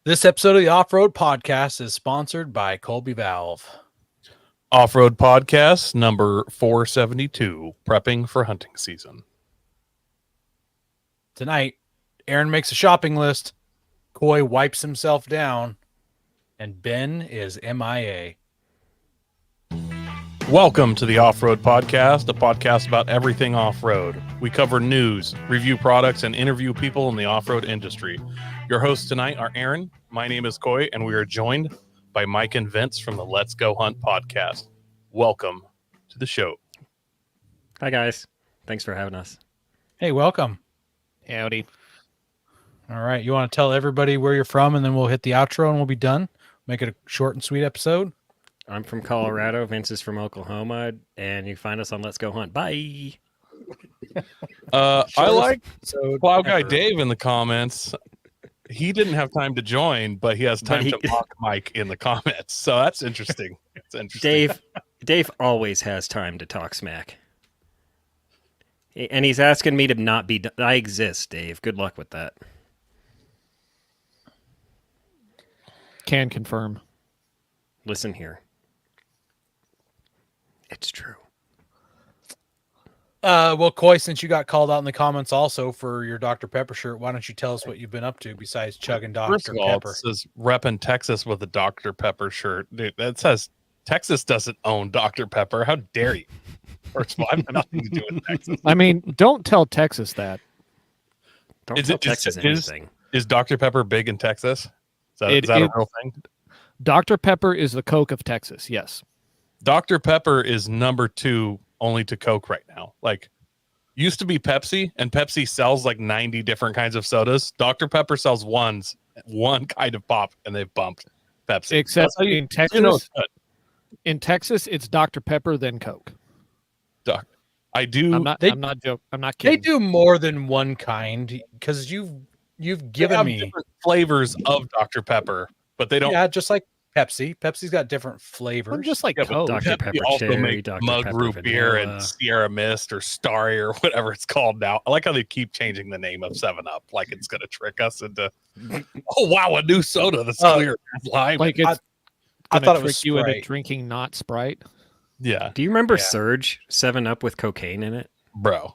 This episode of the Off-Road Podcast is sponsored by Colby Valve. Off-Road Podcast number 472, prepping for hunting season. Tonight, Aaron makes a shopping list, Coy wipes himself down, and Ben is MIA. Welcome to the Off-Road Podcast, a podcast about everything off-road. We cover news, review products, and interview people in the off-road industry. Your hosts tonight are Aaron, my name is Coy, and we are joined by Mike and Vince from the Let's Go Hunt podcast. Welcome to the show. Hi, guys. Thanks for having us. Hey, welcome. Howdy. All right, you want to tell everybody where you're from, and then we'll hit the outro and we'll be done? Make it a short and sweet episode. I'm from Colorado. Vince is from Oklahoma, and you find us on Let's Go Hunt. Bye. I like Plow Guy ever. Dave in the comments. He didn't have time to join, but he has time to mock Mike in the comments. So that's interesting. It's interesting. Dave always has time to talk smack. And he's asking me to not be... I exist, Dave. Good luck with that. Can confirm. Listen here. It's true. Well, Coy, since you got called out in the comments also for your Dr. Pepper shirt, why don't you tell us what you've been up to besides chugging First Dr. of all, Pepper? it says repping Texas with a Dr. Pepper shirt. Dude, that says Texas doesn't own Dr. Pepper. How dare you? First of all, I have nothing to do with Texas. I mean, don't tell Texas that. Don't tell Texas anything. Is Dr. Pepper big in Texas? Is that a real thing? Dr. Pepper is the Coke of Texas, yes. Dr. Pepper is number 2 only to Coke right now. Like, used to be Pepsi, and Pepsi sells like 90 different kinds of sodas. Dr. Pepper sells one kind of pop, and they've bumped Pepsi. Except in Texas, it's good. in Texas, it's Dr. Pepper then Coke. I do. I'm not joking. I'm not They kidding. do more than one kind because you've They given have me different flavors of Dr. Pepper, but they don't. Yeah, just like Pepsi. Pepsi's got different flavors. I'm just like Yeah, but Coke. Dr. Pepper They also Cherry, make Dr. Mug Pepper Root Beer Vanilla. and Sierra Mist or Starry or whatever it's called now. I like how they keep changing the name of 7-Up, like it's going to trick us into, oh wow, a new soda that's clear lime. Like it's I gonna thought it trick was you into Sprite. drinking not Sprite. Yeah, Do you remember Yeah. Surge 7-Up with cocaine in it? bro.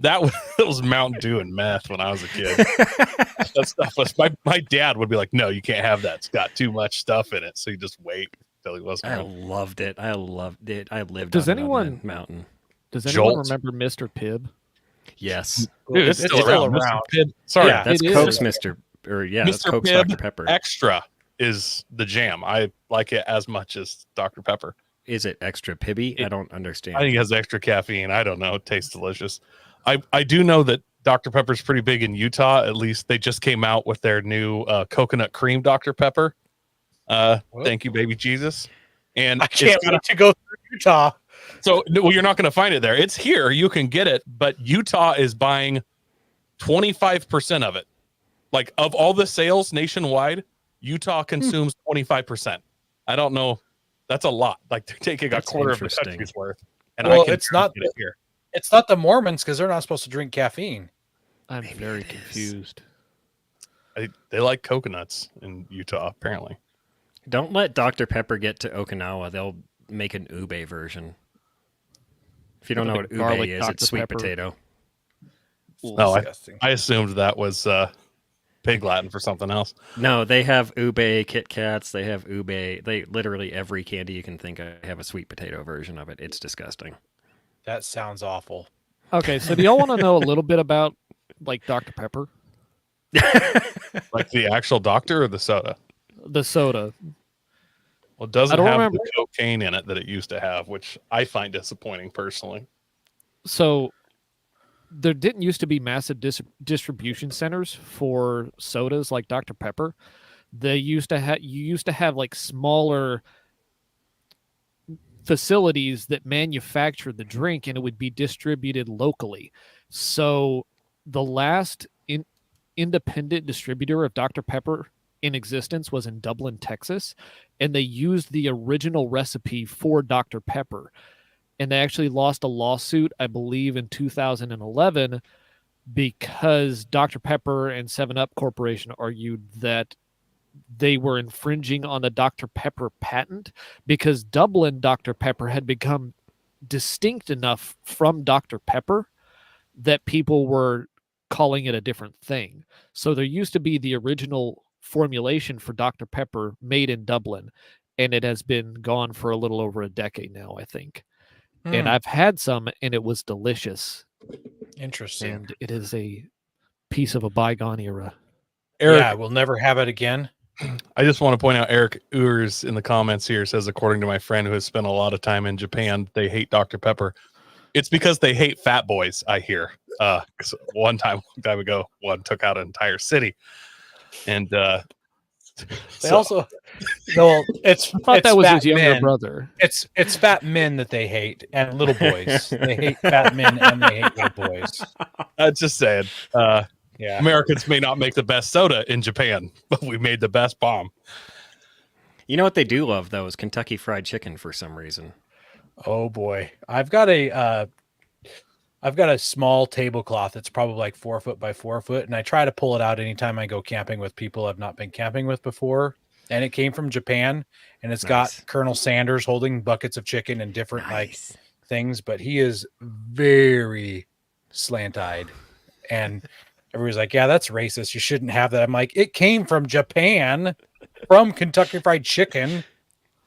that was Mountain Dew and meth when I was a kid. That stuff was my dad would be like, no, you can't have that. It's got too much stuff in it. So you just wait till he wasn't I around. loved it. I lived Does on anyone- that mountain. Does anyone Jolt. remember Mr. Pibb? Yes. Dude, it's still around. Mr. Pibb, sorry, Yeah. That's It is. Coke's Mr. Or yeah, that's Mr. Coke's Pibb Dr. Pepper. Extra is the jam. I like it as much as Dr. Pepper. Is it extra pibby? I don't understand. I think it has extra caffeine. I don't know. It tastes delicious. I do know that Dr. Pepper's pretty big in Utah. At least they just came out with their new coconut cream Dr. Pepper. Thank you, baby Jesus. And I can't wait to go through Utah. So, well, you're not going to find it there. It's here. You can get it, but Utah is buying 25% of it. Like, of all the sales nationwide, Utah consumes 25%. I don't know. That's a lot. Like, they're taking That's a quarter of the interesting. country's worth. And Well, I can it's not get it here. It's not the Mormons because they're not supposed to drink caffeine. I'm Maybe very it is. confused. They like coconuts in Utah, apparently. Don't let Dr. Pepper get to Okinawa. They'll make an ube version. If you don't know The what ube garlic is, Dr. it's sweet Pepper. potato. No, Disgusting. I assumed that was pig Latin for something else. No, they have ube Kit Kats. They have ube. They literally every candy you can think of have a sweet potato version of it. It's disgusting. That sounds awful. Okay, so do y'all want to know a little bit about like Dr. Pepper? Like the actual doctor or the soda? The soda. Well, it doesn't I don't have remember. the cocaine in it that it used to have, which I find disappointing personally. So there didn't used to be massive distribution centers for sodas like Dr. Pepper. They used to have like smaller facilities that manufactured the drink, and it would be distributed locally. So the last independent distributor of Dr. Pepper in existence was in Dublin, Texas, and they used the original recipe for Dr. Pepper. And they actually lost a lawsuit, I believe, in 2011 because Dr. Pepper and 7-Up Corporation argued that they were infringing on the Dr. Pepper patent because Dublin Dr. Pepper had become distinct enough from Dr. Pepper that people were calling it a different thing. So there used to be the original formulation for Dr. Pepper made in Dublin, and it has been gone for a little over a decade now, I think. And I've had some, and it was delicious. Interesting. And it is a piece of a bygone era. Eric, Yeah, we'll never have it again. I just want to point out Eric Urs in the comments here says, according to my friend who has spent a lot of time in Japan, they hate Dr. Pepper. It's because they hate fat boys, I hear. 'Cause one time ago, one took out an entire city. And They also, no, it's I thought that was fat his younger men. brother. It's fat men that they hate and little boys. They hate fat men and they hate little boys. I'm just saying, Yeah. Americans may not make the best soda in Japan, but we made the best bomb. You know what they do love though is Kentucky Fried Chicken for some reason. Oh boy, I've got a small tablecloth that's probably like 4 foot by 4 foot, and I try to pull it out anytime I go camping with people I've not been camping with before. And it came from Japan, and it's Nice. got Colonel Sanders holding buckets of chicken and different like Nice. things, but he is very slant-eyed, and everybody's like, "Yeah, that's racist. You shouldn't have that." I'm like, "It came from Japan, from Kentucky Fried Chicken.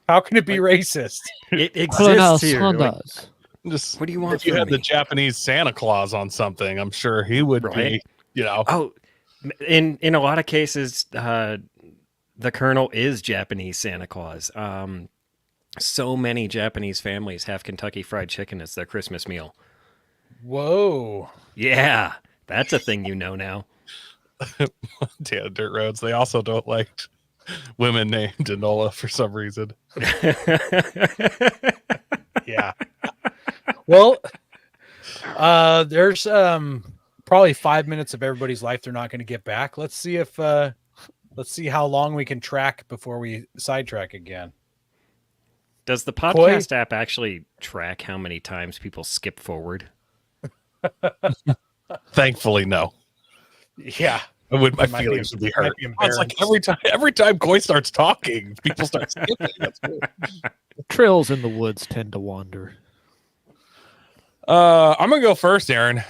How can it be racist?" It exists here. Like, Just what do you want if you from had the me? Japanese Santa Claus on something, I'm sure he would Right. be, Oh, in a lot of cases, the Colonel is Japanese Santa Claus. So many Japanese families have Kentucky Fried Chicken as their Christmas meal. Whoa. Yeah, that's a thing you know now. Montana dirt roads. They also don't like women named Enola for some reason. Yeah. Well, there's probably 5 minutes of everybody's life they're not going to get back. Let's see how long we can track before we sidetrack again. Does the podcast app actually track how many times people skip forward? Thankfully, no. Yeah. My might be- feelings would be might hurt. be It's like every time Coy starts talking, people start skipping. That's cool. Trails in the woods tend to wander. I'm gonna go first, Aaron.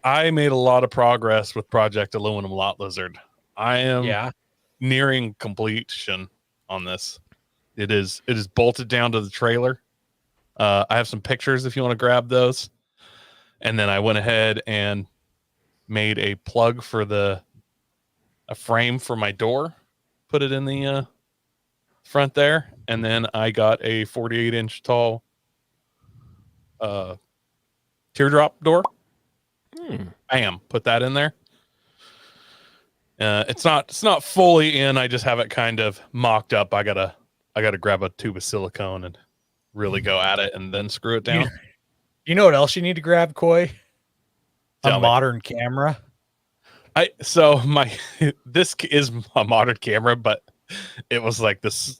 I made a lot of progress with Project Aluminum Lot Lizard. I am nearing completion on this. It is bolted down to the trailer. I have some pictures if you want to grab those. And then I went ahead and made a plug for a frame for my door, put it in the front there, and then I got a 48-inch tall teardrop door. Bam, put that in there. It's not fully in. I just have it kind of mocked up. I gotta grab a tube of silicone and really go at it and then screw it down. You know what else you need to grab, Coy? Tell A me. modern camera. This is a modern camera, but it was like this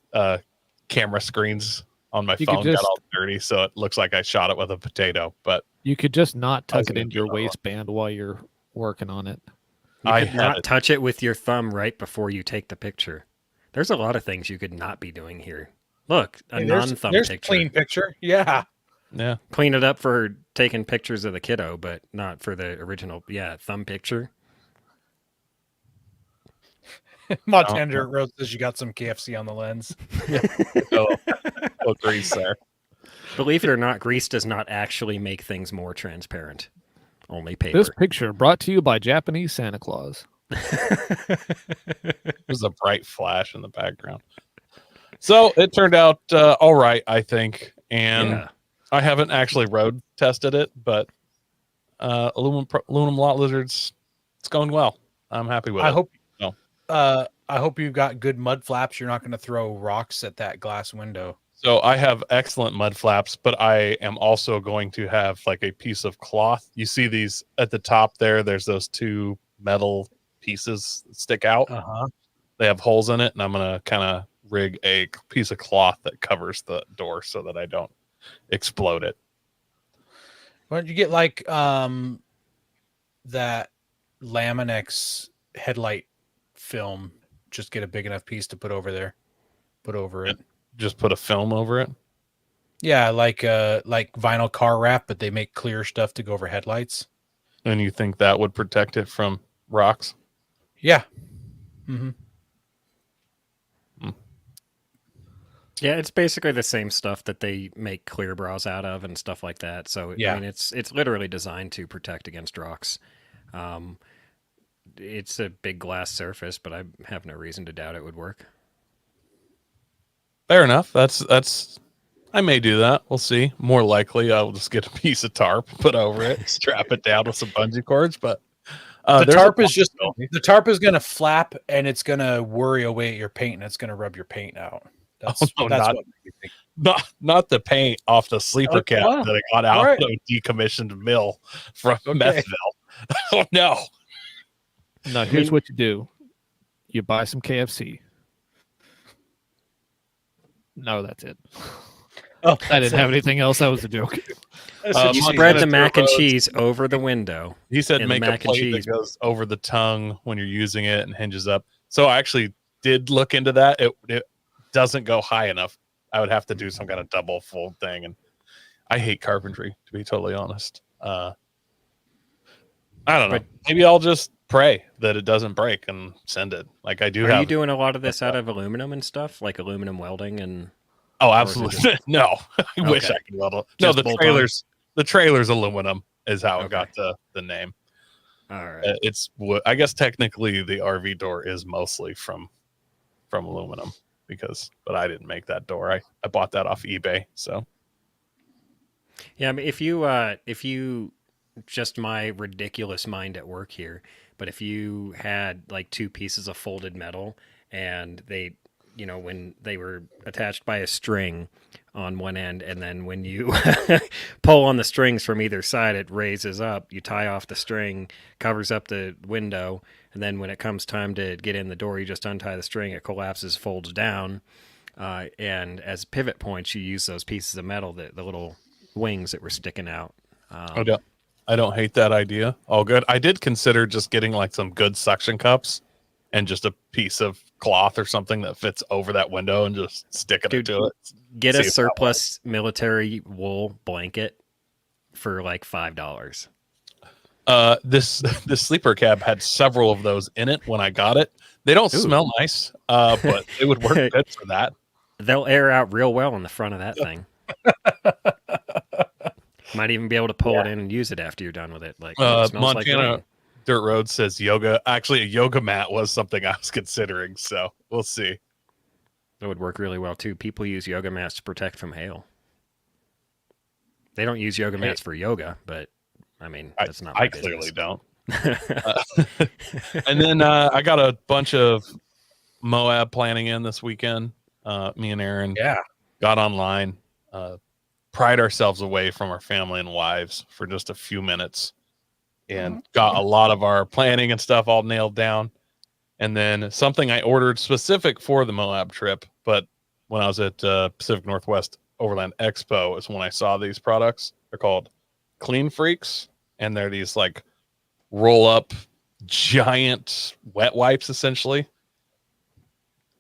camera screens on my phone got all dirty, so it looks like I shot it with a potato. But you could just not tuck it gonna into do your that. waistband while you're working on it. You I could had not it. touch it with your thumb right before you take the picture. There's a lot of things you could not be doing here. Look, a Hey, non-thumb there's picture. clean picture. Yeah. Yeah, Clean it up for taking pictures of the kiddo, but not for the original. Yeah, thumb picture. Montana Dirt Road says you got some KFC on the lens. oh, grease there. Believe it or not, grease does not actually make things more transparent. Only paper. This picture brought to you by Japanese Santa Claus. There's a bright flash in the background. So it turned out all right, I think. And Yeah. I haven't actually road tested it, but aluminum lot lizards, it's going well. I'm happy with it. I hope you've got good mud flaps. You're not going to throw rocks at that glass window. So I have excellent mud flaps, but I am also going to have like a piece of cloth. You see these at the top there. There's those two metal pieces that stick out. Uh-huh. They have holes in it, and I'm going to kind of rig a piece of cloth that covers the door so that I don't explode it. Why don't you get like that Laminex headlight film. Just get a big enough piece to put over there. Put over it. Just put a film over it. Yeah, like vinyl car wrap, but they make clear stuff to go over headlights. And you think that would protect it from rocks? Yeah. Mm-hmm. Yeah, it's basically the same stuff that they make clear bras out of and stuff like that. So Yeah. I mean, it's literally designed to protect against rocks. It's a big glass surface, but I have no reason to doubt it would work. Fair enough. That's. I may do that. We'll see. More likely, I'll just get a piece of tarp, put over it, strap it down with some bungee cords. But the tarp is going to flap and it's going to worry away at your paint and it's going to rub your paint out. That's what made me think. Not the paint off the sleeper cap wow. that I got out Right. of a decommissioned mill from Methville. Oh no! No, here's what you do: you buy some KFC. No, that's it. Oh, I didn't have anything else. That was a joke. You spread the mac and cheese over the window. He said and make a mac and plate that cheese. goes over the tongue when you're using it and hinges up. So I actually did look into that. It doesn't go high enough. I would have to do some kind of double fold thing, and I hate carpentry, to be totally honest. I don't know. Maybe I'll just pray that it doesn't break and send it. Like I do. Are you doing a lot of this out of aluminum and stuff, like aluminum welding and? Oh, absolutely. No, I wish I could weld it. No, Just the bolt-on? trailer's aluminum is how it got the name. All right. It's wood. I guess technically the RV door is mostly from aluminum but I didn't make that door. I bought that off eBay. So Yeah, I mean, if you just my ridiculous mind at work here, but if you had like two pieces of folded metal and they, when they were attached by a string on one end, and then when you pull on the strings from either side, it raises up, you tie off the string, covers up the window, and then when it comes time to get in the door, you just untie the string, it collapses, folds down, and as pivot points, you use those pieces of metal, the little wings that were sticking out. I don't hate that idea. All good. I did consider just getting like some good suction cups and just a piece of cloth or something that fits over that window and just sticking it to it. Get a surplus military wool blanket for like $5. This sleeper cab had several of those in it when I got it. They don't smell nice, but it would work good for that. They'll air out real well in the front of that thing. Might even be able to pull it in and use it after you're done with it. Like it smells Montana like Dirt Road says yoga. Actually, a yoga mat was something I was considering, so we'll see. That would work really well too. People use yoga mats to protect from hail. They don't use yoga mats for yoga, but I mean, that's not my business. Clearly don't. And then I got a bunch of Moab planning in this weekend. Me and Aaron got online, pried ourselves away from our family and wives for just a few minutes and got a lot of our planning and stuff all nailed down. And then something I ordered specific for the Moab trip, but when I was at Pacific Northwest Overland Expo is when I saw these products. They're called Clean Freaks, and they're these like roll up giant wet wipes essentially.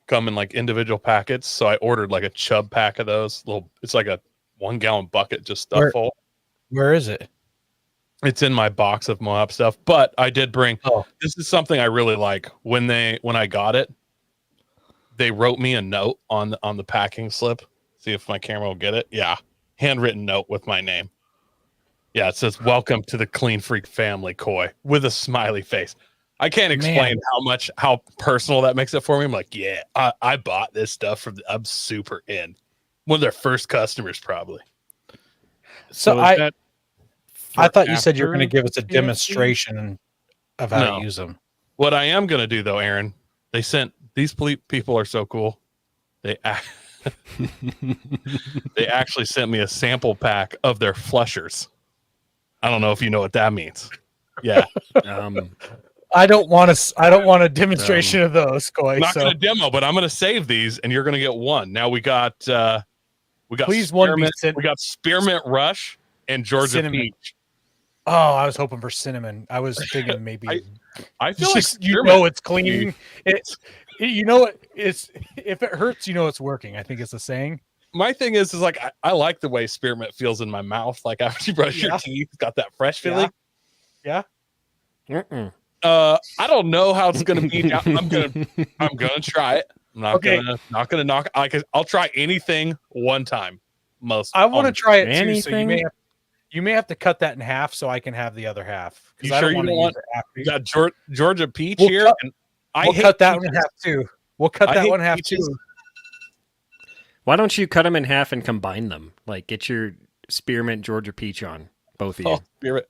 Come in like individual packets. So I ordered like a chub pack of those. It's like a 1 gallon bucket just stuff full. Where is it? It's in my box of Moab stuff, but I did bring. This is something I really like. When I got it, they wrote me a note on the packing slip. See if my camera will get it. Yeah, handwritten note with my name. Yeah, it says "Welcome to the Clean Freak family, Coy," with a smiley face. I can't explain how personal that makes it for me. I'm like, yeah, I bought this stuff I'm super in. One of their first customers, probably. So I thought you said you were going to give us a demonstration of how to use them. What I am going to do, though, Aaron, they sent these people are so cool. They actually sent me a sample pack of their flushers. I don't know if you know what that means. Yeah. I don't want a demonstration of those, Coy. I'm not going to demo, but I'm going to save these, and you're going to get one. Now we got Please Spearmint, one be we got Spearmint Rush and Georgia Cinnamon. Peach. Oh, I was hoping for cinnamon. I was thinking maybe I feel It's like just, you know, it's clean. You know, it's if it hurts, you know it's working. I think it's a saying. my thing is like I like the way spearmint feels in my mouth. Like after you brush your teeth, it's got that fresh feeling. Yeah. Mm-mm. I don't know how it's gonna be. I'm gonna try it. I'm not gonna knock. I'll try anything one time. I want to try it too. So Anything? you may have to cut that in half so I can have the other half. You sure you don't want? You got Georgia peach We'll here, cut- and We'll cut that one in half too. We'll cut I that hate one in half peaches. too. Why don't you cut them in half and combine them? Like get your spearmint Georgia peach on, both of you. Oh, spirit.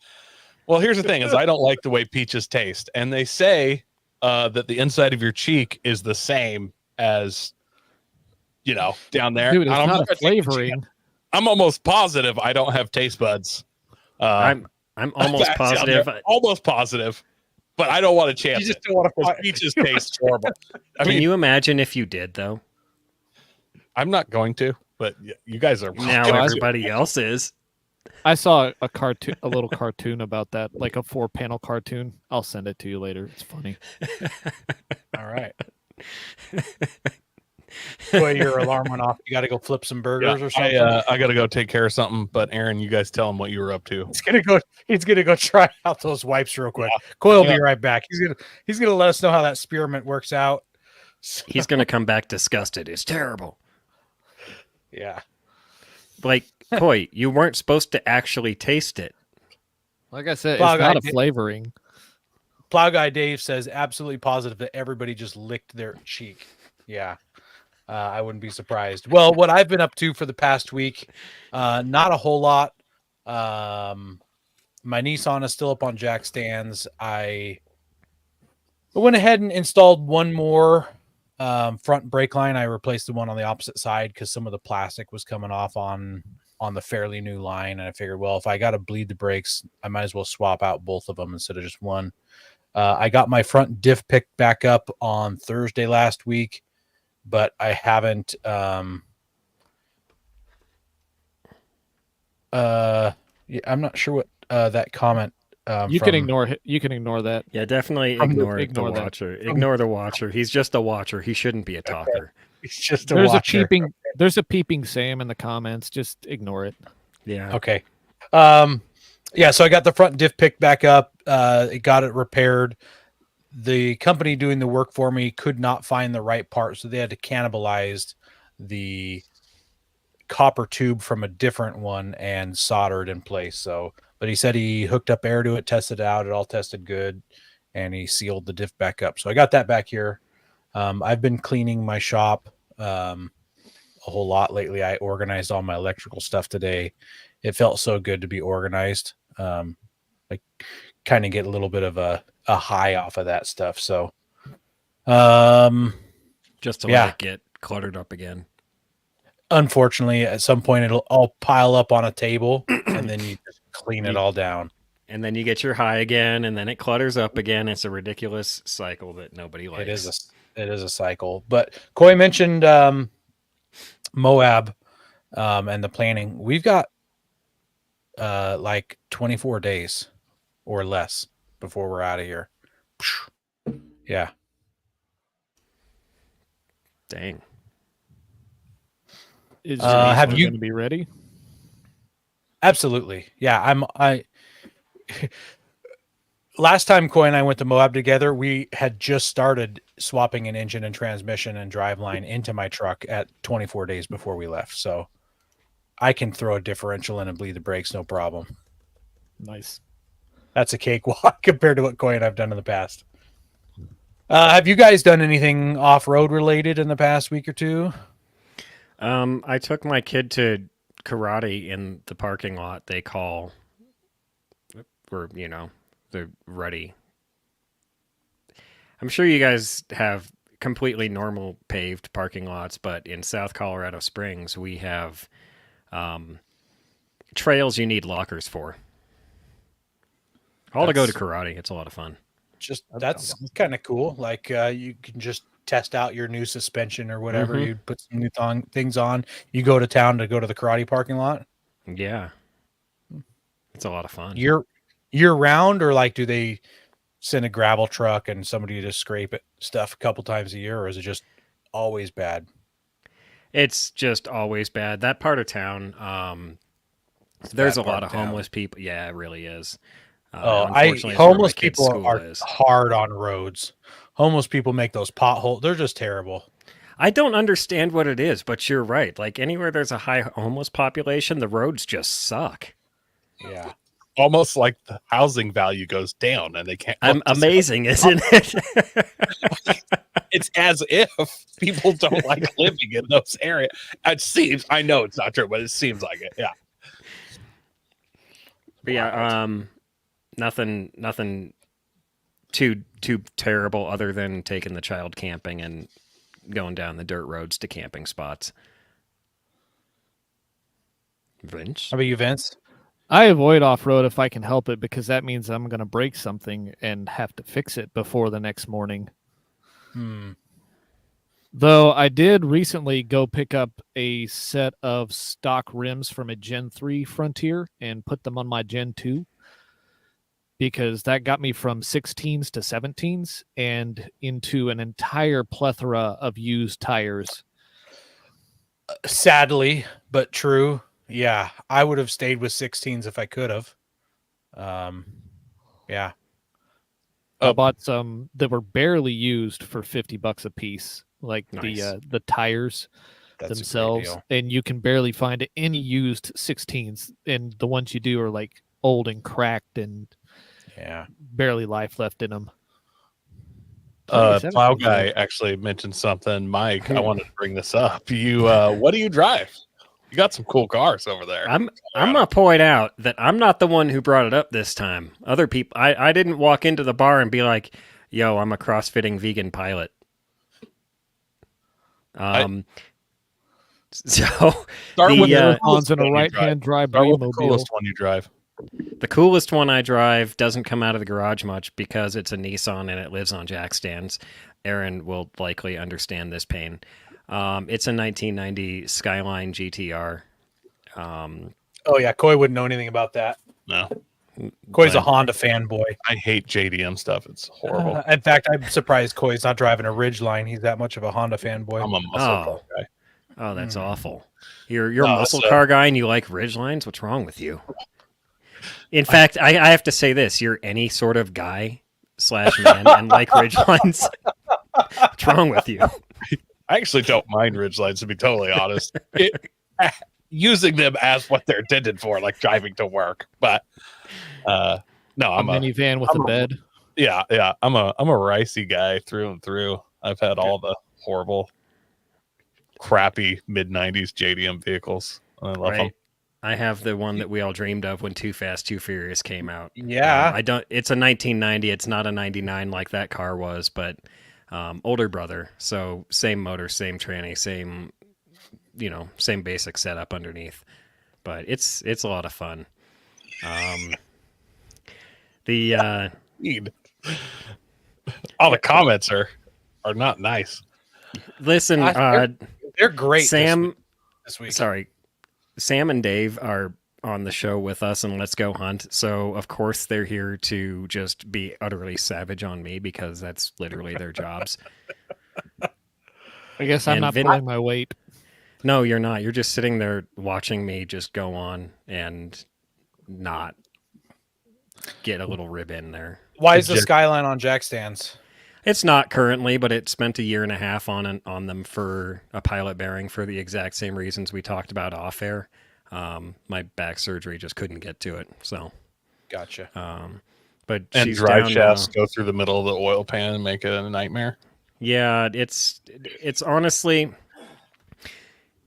Well, here's the thing: is I don't like the way peaches taste, and they say that the inside of your cheek is the same as, you know, down there. Dude, it's I'm not a gonna take a flavoring. chance. I'm almost positive I don't have taste buds. I'm almost that's down positive. there. Almost positive, but I don't want to chance You just it don't want because to. peaches taste horrible. I Can mean, you imagine if you did though? I'm not going to, but you guys are Now welcome to. everybody else is. I saw a little cartoon about that, like a 4-panel cartoon. I'll send it to you later. It's funny. All right. Boy, your alarm went off. You got to go flip some burgers or something. I got to go take care of something. But Aaron, you guys tell him what you were up to. He's gonna go try out those wipes real quick. Coy will be right back. He's gonna let us know how that spearmint works out. So, He's gonna come back disgusted. It's terrible. yeah. Like, Coy, you weren't supposed to actually taste it. Like I said, Plow it's not guy a flavoring. Plow Guy Dave says absolutely positive that everybody just licked their cheek. Yeah. I wouldn't be surprised. Well, what I've been up to for the past week, not a whole lot. My Nissan is still up on jack stands. I went ahead and installed one more front brake line. I replaced the one on the opposite side because some of the plastic was coming off on the fairly new line. And I figured, well, if I got to bleed the brakes, I might as well swap out both of them instead of just one. I got my front diff picked back up on Thursday last week, but I haven't I'm not sure what that comment You can ignore that. Yeah, definitely ignore the watcher. Ignore the watcher. He's just a watcher. He shouldn't be a talker. It's just a There's watcher. there's a peeping Sam in the comments. Just ignore it. Yeah. Okay. Yeah, so I got the front diff picked back up. It got it repaired. The company doing the work for me could not find the right part, so they had to cannibalize the copper tube from a different one and solder it in place. So, but he said he hooked up air to it, tested it out, it all tested good, and he sealed the diff back up. So I got that back here. I've been cleaning my shop a whole lot lately. I organized all my electrical stuff today. It felt so good to be organized. Like kind of get a little bit of a high off of that stuff. So, Just to let it get cluttered up again. Unfortunately, at some point it'll all pile up on a table and then you just clean it all down. And then you get your high again, and then it clutters up again. It's a ridiculous cycle that nobody likes. It is a cycle. But Coy mentioned Moab and the planning. We've got like 24 days or less before we're out of here. Yeah. Dang. Have you going to be ready? Absolutely. Yeah, last time Coy and I went to Moab together, we had just started swapping an engine and transmission and driveline into my truck at 24 days before we left. So I can throw a differential in and bleed the brakes, no problem. Nice. That's a cakewalk compared to what Coy and I've done in the past. Have you guys done anything off-road related in the past week or two? I took my kid to karate in the parking lot. They call where, they're ready. I'm sure you guys have completely normal paved parking lots, but in South Colorado Springs, we have trails you need lockers for. To go to karate. It's a lot of fun. That's kind of cool. Like you can just test out your new suspension or whatever. Mm-hmm. You put some new things on. You go to town to go to the karate parking lot. Yeah, it's a lot of fun. Year round, or like do they send a gravel truck and somebody to scrape it stuff a couple times a year, or is it just always bad? It's just always bad. That part of town, there's a lot of homeless people. Yeah, it really is. Unfortunately, it's where my homeless kid's people school are is. hard on roads. Homeless people make those potholes. They're just terrible. I don't understand what it is, but you're right. Like anywhere there's a high homeless population, the roads just suck. Yeah. Almost like the housing value goes down and they can't. Amazing, isn't it? It's as if people don't like living in those areas. It seems. I know it's not true, but it seems like it. Yeah. But yeah, nothing too terrible other than taking the child camping and going down the dirt roads to camping spots. Vince? How about you, Vince? I avoid off-road if I can help it because that means I'm going to break something and have to fix it before the next morning. Though I did recently go pick up a set of stock rims from a Gen 3 Frontier and put them on my Gen 2 because that got me from 16s to 17s and into an entire plethora of used tires. Sadly, but true. Yeah, I would have stayed with 16s if I could have. Yeah. I bought some that were barely used for $50 a piece, like Nice. the tires That's themselves, a great deal. and you can barely find any used 16s, and the ones you do are like old and cracked and Yeah. barely life left in them. Plow guy actually mentioned something. Mike, I wanted to bring this up. You, what do you drive? You got some cool cars over there. I'm gonna point out that I'm not the one who brought it up this time. Other people, I didn't walk into the bar and be like, "Yo, I'm a cross-fitting vegan pilot." So Start with the One's in a right-hand drive Start with the Mobile. coolest one you drive. the coolest one I drive doesn't come out of the garage much because it's a Nissan and it lives on jack stands. Aaron will likely understand this pain. It's a 1990 Skyline GTR. Oh yeah, Coy wouldn't know anything about that. No, Coy's a but- Honda fanboy. I hate JDM stuff. It's horrible. In fact, I'm surprised Coy's not driving a Ridgeline. He's that much of a Honda fanboy. I'm a muscle car guy. Oh, that's awful. You're a No, muscle so- car guy and you like Ridgelines? What's wrong with you? In fact, I have to say this. You're any sort of guy / man and like Ridgelines. What's wrong with you? I actually don't mind Ridgelines, to be totally honest. Using them as what they're intended for, like driving to work. But no, A minivan with a bed. yeah. I'm a ricey guy through and through. I've had all the horrible, crappy mid-90s JDM vehicles. I love them. I have the one that we all dreamed of when Too Fast, Too Furious came out. Yeah. I don't. It's a 1990. It's not a 99 like that car was, but older brother. So same motor, same tranny, same basic setup underneath. But it's a lot of fun. All the comments are not nice. Listen, They're great. Sam. This week. Sorry, Sam and Dave are on the show with us and Let's Go Hunt. So of course they're here to just be utterly savage on me because that's literally their jobs. I guess I'm And not Vin- pulling my weight. No, you're not. You're just sitting there watching me just go on and not get a little rib in there. Why is the Skyline on jack stands? It's not currently, but it spent a year and a half on them for a pilot bearing for the exact same reasons we talked about off air. My back surgery just couldn't get to it. So, Gotcha. but And she's drive down, shafts go through the middle of the oil pan and make it a nightmare. Yeah, it's honestly.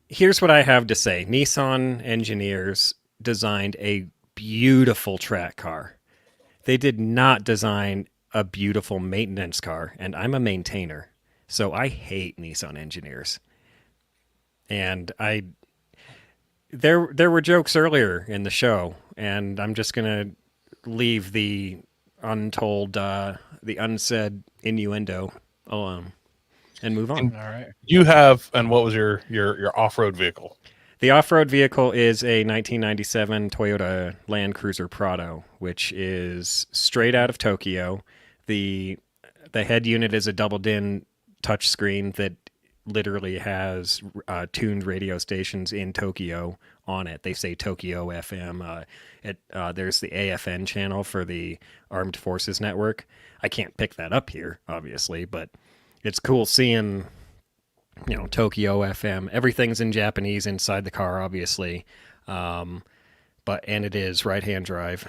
Here's what I have to say. Nissan engineers designed a beautiful track car. They did not design a beautiful maintenance car, and I'm a maintainer. So I hate Nissan engineers. And there were jokes earlier in the show, and I'm just going to leave the untold the unsaid innuendo alone and move on. All right. You have, and what was your off-road vehicle? The off-road vehicle is a 1997 Toyota Land Cruiser Prado, which is straight out of Tokyo. The head unit is a double din touchscreen that literally has tuned radio stations in Tokyo on it. They say Tokyo FM. There's the AFN channel for the Armed Forces Network. I can't pick that up here, obviously, but it's cool seeing, Tokyo FM. Everything's in Japanese inside the car, obviously, and it is right-hand drive,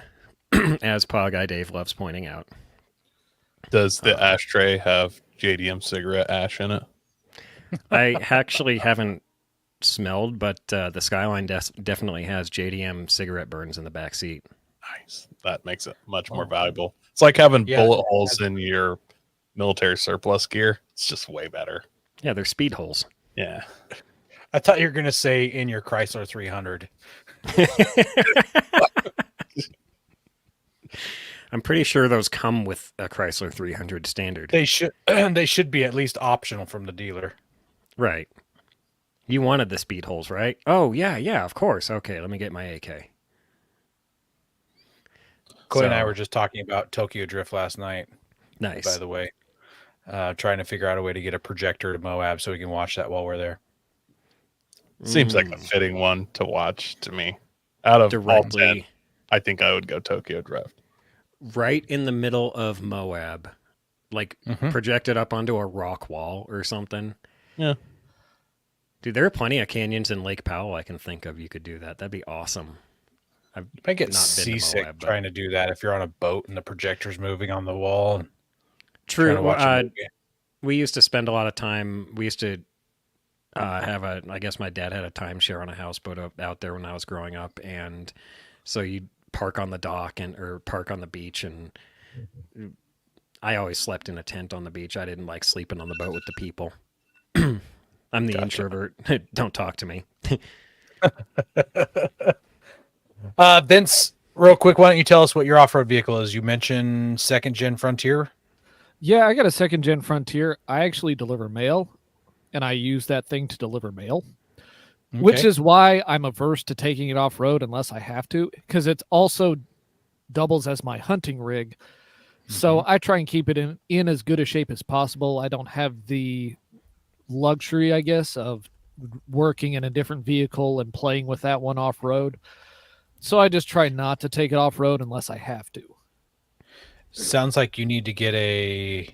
as Pog Guy Dave loves pointing out. Does the ashtray have JDM cigarette ash in it? I actually haven't smelled, but the Skyline definitely has JDM cigarette burns in the back seat. Nice. That makes it much more valuable. It's like having Yeah. bullet holes in your military surplus gear. It's just way better. Yeah, they're speed holes. Yeah. I thought you were going to say in your Chrysler 300. I'm pretty sure those come with a Chrysler 300 standard. They should be at least optional from the dealer. Right. You wanted the speed holes, right? Oh, yeah, of course. Okay, let me get my AK. Coy and I were just talking about Tokyo Drift last night, Nice. by the way. Trying to figure out a way to get a projector to Moab so we can watch that while we're there. Seems like a fitting one to watch to me. Out of all 10, Directly I think I would go Tokyo Drift. right in the middle of Moab, like Mhm. projected up onto a rock wall or something. Yeah. Dude, there are plenty of canyons in Lake Powell I can think of. You could do that. That'd be awesome. You might get Not been to seasick Moab, but- trying to do that if you're on a boat and the projector's moving on the wall. And trying True. to watch a movie. We used to spend a lot of time. We used to I guess my dad had a timeshare on a houseboat out there when I was growing up. And so you'd park on the dock or park on the beach. And I always slept in a tent on the beach. I didn't like sleeping on the boat with the people. I'm the Gotcha. introvert. Don't talk to me. Vince, real quick, why don't you tell us what your off-road vehicle is? You mentioned second-gen Frontier. Yeah, I got a second gen Frontier. I actually deliver mail, and I use that thing to deliver mail, which Okay. is why I'm averse to taking it off road unless I have to, because it also doubles as my hunting rig. So I try and keep it in as good a shape as possible. I don't have the luxury, I guess, of working in a different vehicle and playing with that one off road. So I just try not to take it off road unless I have to. Sounds like you need to get a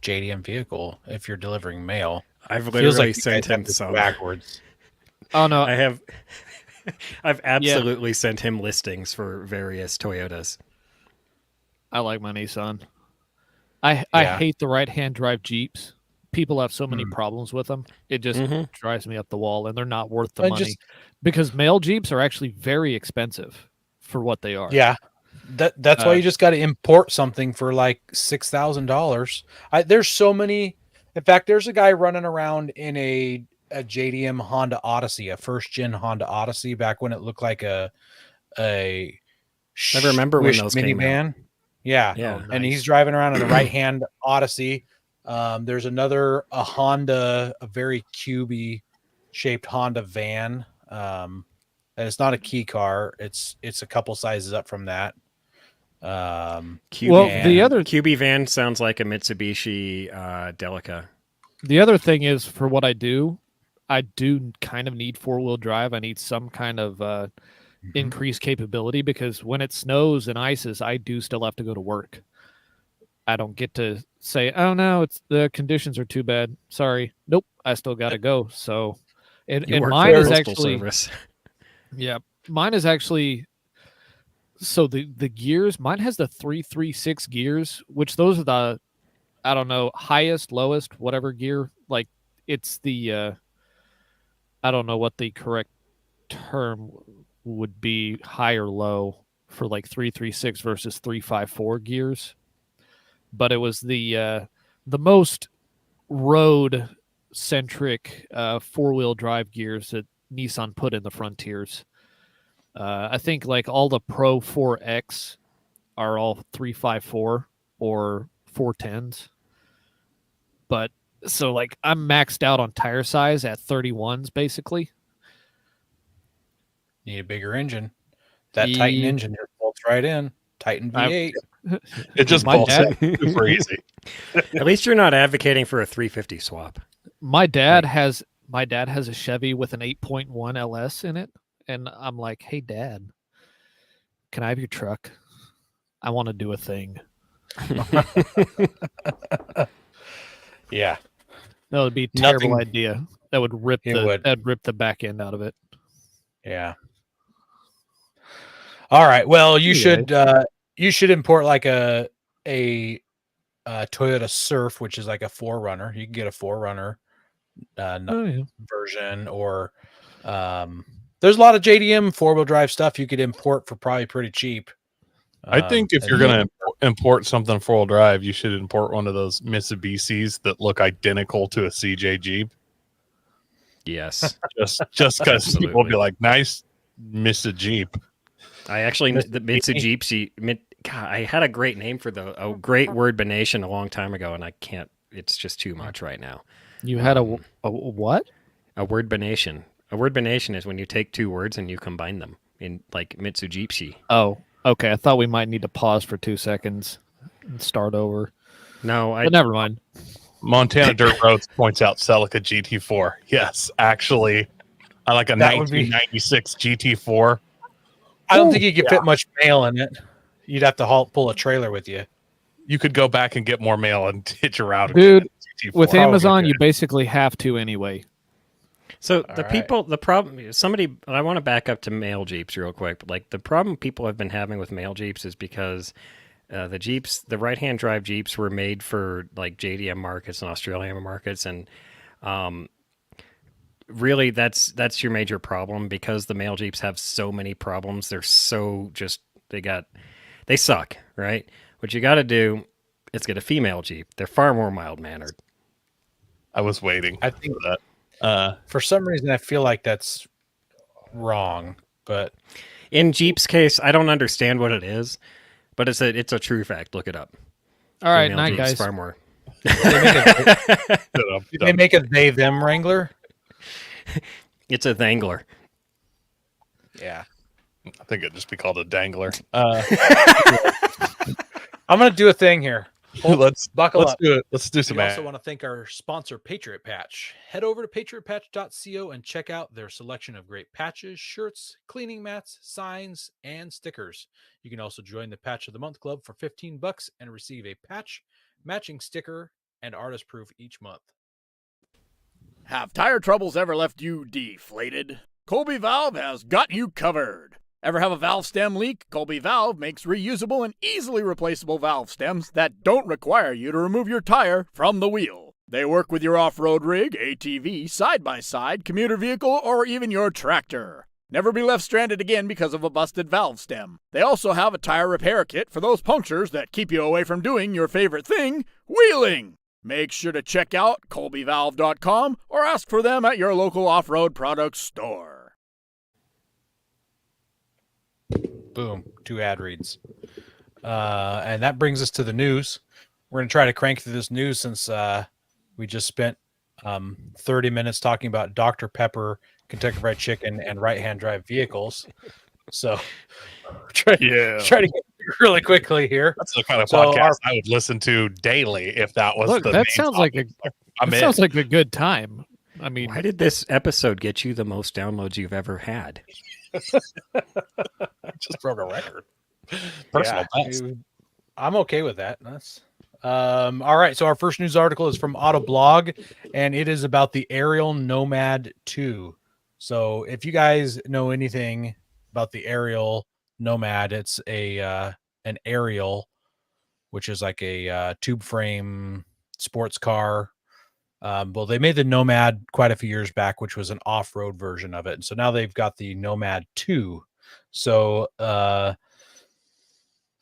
JDM vehicle if you're delivering mail. I've Feels literally like you sent guys have him to go some. backwards. Oh no, I have. I've absolutely sent him listings for various Toyotas. I like my Nissan. I Yeah. hate the right-hand drive Jeeps. People have so many problems with them. It just Mhm. drives me up the wall, and they're not worth the And money just- because mail Jeeps are actually very expensive for what they are. Yeah. That's why Uh, you just got to import something for like $6,000. There's so many. In fact, there's a guy running around in a JDM Honda Odyssey, a first gen Honda Odyssey, back when it looked like a I remember when squished those came out. minivan. Yeah. Yeah. And nice. he's driving around in a right hand Odyssey. There's a Honda, a very cubey shaped Honda van. And it's not a key car. It's a couple sizes up from that. QB Well, van. the other QB van sounds like a Mitsubishi Delica. the other thing is for what I do kind of need four-wheel drive. I need some kind of increased capability because when it snows and ices, I do still have to go to work. I don't get to say, "Oh no, it's the conditions are too bad. Sorry, nope, I still got to go." So, and You work mine for is Postal actually Service. Yeah, mine is actually so the gears. Mine has the 336 gears, which those are the I don't know highest, lowest, whatever gear. Like it's the I don't know what the correct term would be, high or low for like 336 versus 354 gears. But it was the most road centric four-wheel drive gears that Nissan put in the Frontiers. I think like all the Pro 4X are all 354 or 410s. But so like I'm maxed out on tire size at 31s basically. Need a bigger engine. That Titan engine just bolts right in. Titan I- V8. It just My pulls dad- it super easy. At least you're not advocating for a 350 swap. My dad has a Chevy with an 8.1 LS in it, and I'm like, "Hey, Dad, can I have your truck? I want to do a thing." Yeah, That would be a terrible Nothing- idea. That would rip It the would. that'd rip the back end out of it. yeah. All right. Well, Anyway. you should import like a Toyota Surf, which is like a 4Runner. You can get a 4Runner Oh yeah. version, or there's a lot of JDM 4-wheel drive stuff you could import for probably pretty cheap. I think if and you're then- going to import something 4-wheel drive, you should import one of those Mitsubishis that look identical to a CJ Jeep. Yes. Just because people will be Absolutely. like, nice Mr. Jeep. I actually, the Mitsubishi, God, I had a great name for a great word banation a long time ago, and I can't, it's just too much right now. You had a what? A word banation. A word banation is when you take two words and you combine them in like Mitsubishi. Oh, okay. I thought we might need to pause for 2 seconds and start over. No, But never mind. Montana Dirt Roads points out Celica GT4. Yes, actually, I like a That would be- 1996 GT4. I don't think you could fit much mail in it. You'd have to pull a trailer with you. You could go back and get more mail and hitch your out. Dude, GT4. With Probably Amazon, good. you basically have to anyway. So All the right. people, the problem, somebody, I want to back up to male Jeeps real quick. But like the problem people have been having with male Jeeps is because the Jeeps, the right-hand drive Jeeps were made for like JDM markets and Australian markets. And really that's your major problem because the male Jeeps have so many problems. They're so just, they suck, right? What you got to do is get a female Jeep. They're far more mild-mannered. I was waiting I think for that. for some reason I feel like that's wrong, but In Jeep's case, I don't understand what it is, but it's a true fact. Look it up. All right, Female night, Jeeps guys. far more. did they make a they them Wrangler? It's a Wrangler. Yeah. I think it'd just be called a dangler. I'm gonna do a thing here. let's Buckle up. do it. Let's do We some also want to thank our sponsor, Patriot Patch. Head over to patriotpatch.co and check out their selection of great patches, shirts, cleaning mats, signs, and stickers. You can also join the Patch of the Month Club for $15 and receive a patch, matching sticker, and artist proof each month. Have tire troubles ever left you deflated? Colby Valve has got you covered. Ever have a valve stem leak? Colby Valve makes reusable and easily replaceable valve stems that don't require you to remove your tire from the wheel. They work with your off-road rig, ATV, side-by-side, commuter vehicle, or even your tractor. Never be left stranded again because of a busted valve stem. They also have a tire repair kit for those punctures that keep you away from doing your favorite thing, wheeling. Make sure to check out colbyvalve.com or ask for them at your local off-road products store. Boom, 2 ad reads. And that brings us to the news. We're going to try to crank through this news since we just spent 30 minutes talking about Dr. Pepper, Kentucky Fried Chicken, and right-hand drive vehicles. So try to get really quickly here. That's the kind of So podcast I would listen to daily if that was Look, the that main sounds like topic. that in. sounds like a good time. I mean, Why did this episode get you the most downloads you've ever had? Just broke a record. Personal best. I'm okay with that. That's all right. So our first news article is from Autoblog, and it is about the Aerial Nomad 2. So if you guys know anything about the Aerial Nomad, it's an Aerial, which is like a tube frame sports car. Well, they made the Nomad quite a few years back, which was an off-road version of it. And so now they've got the Nomad 2. So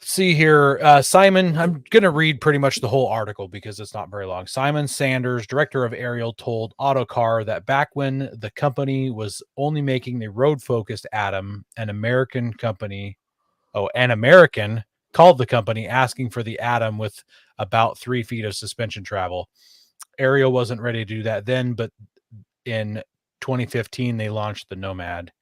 see here, Simon, I'm going to read pretty much the whole article because it's not very long. Simon Sanders, director of Aerial, told Autocar that back when the company was only making the road-focused Atom, an American called the company asking for the Atom with about 3 feet of suspension travel. Aerial wasn't ready to do that then, but in 2015 they launched the Nomad.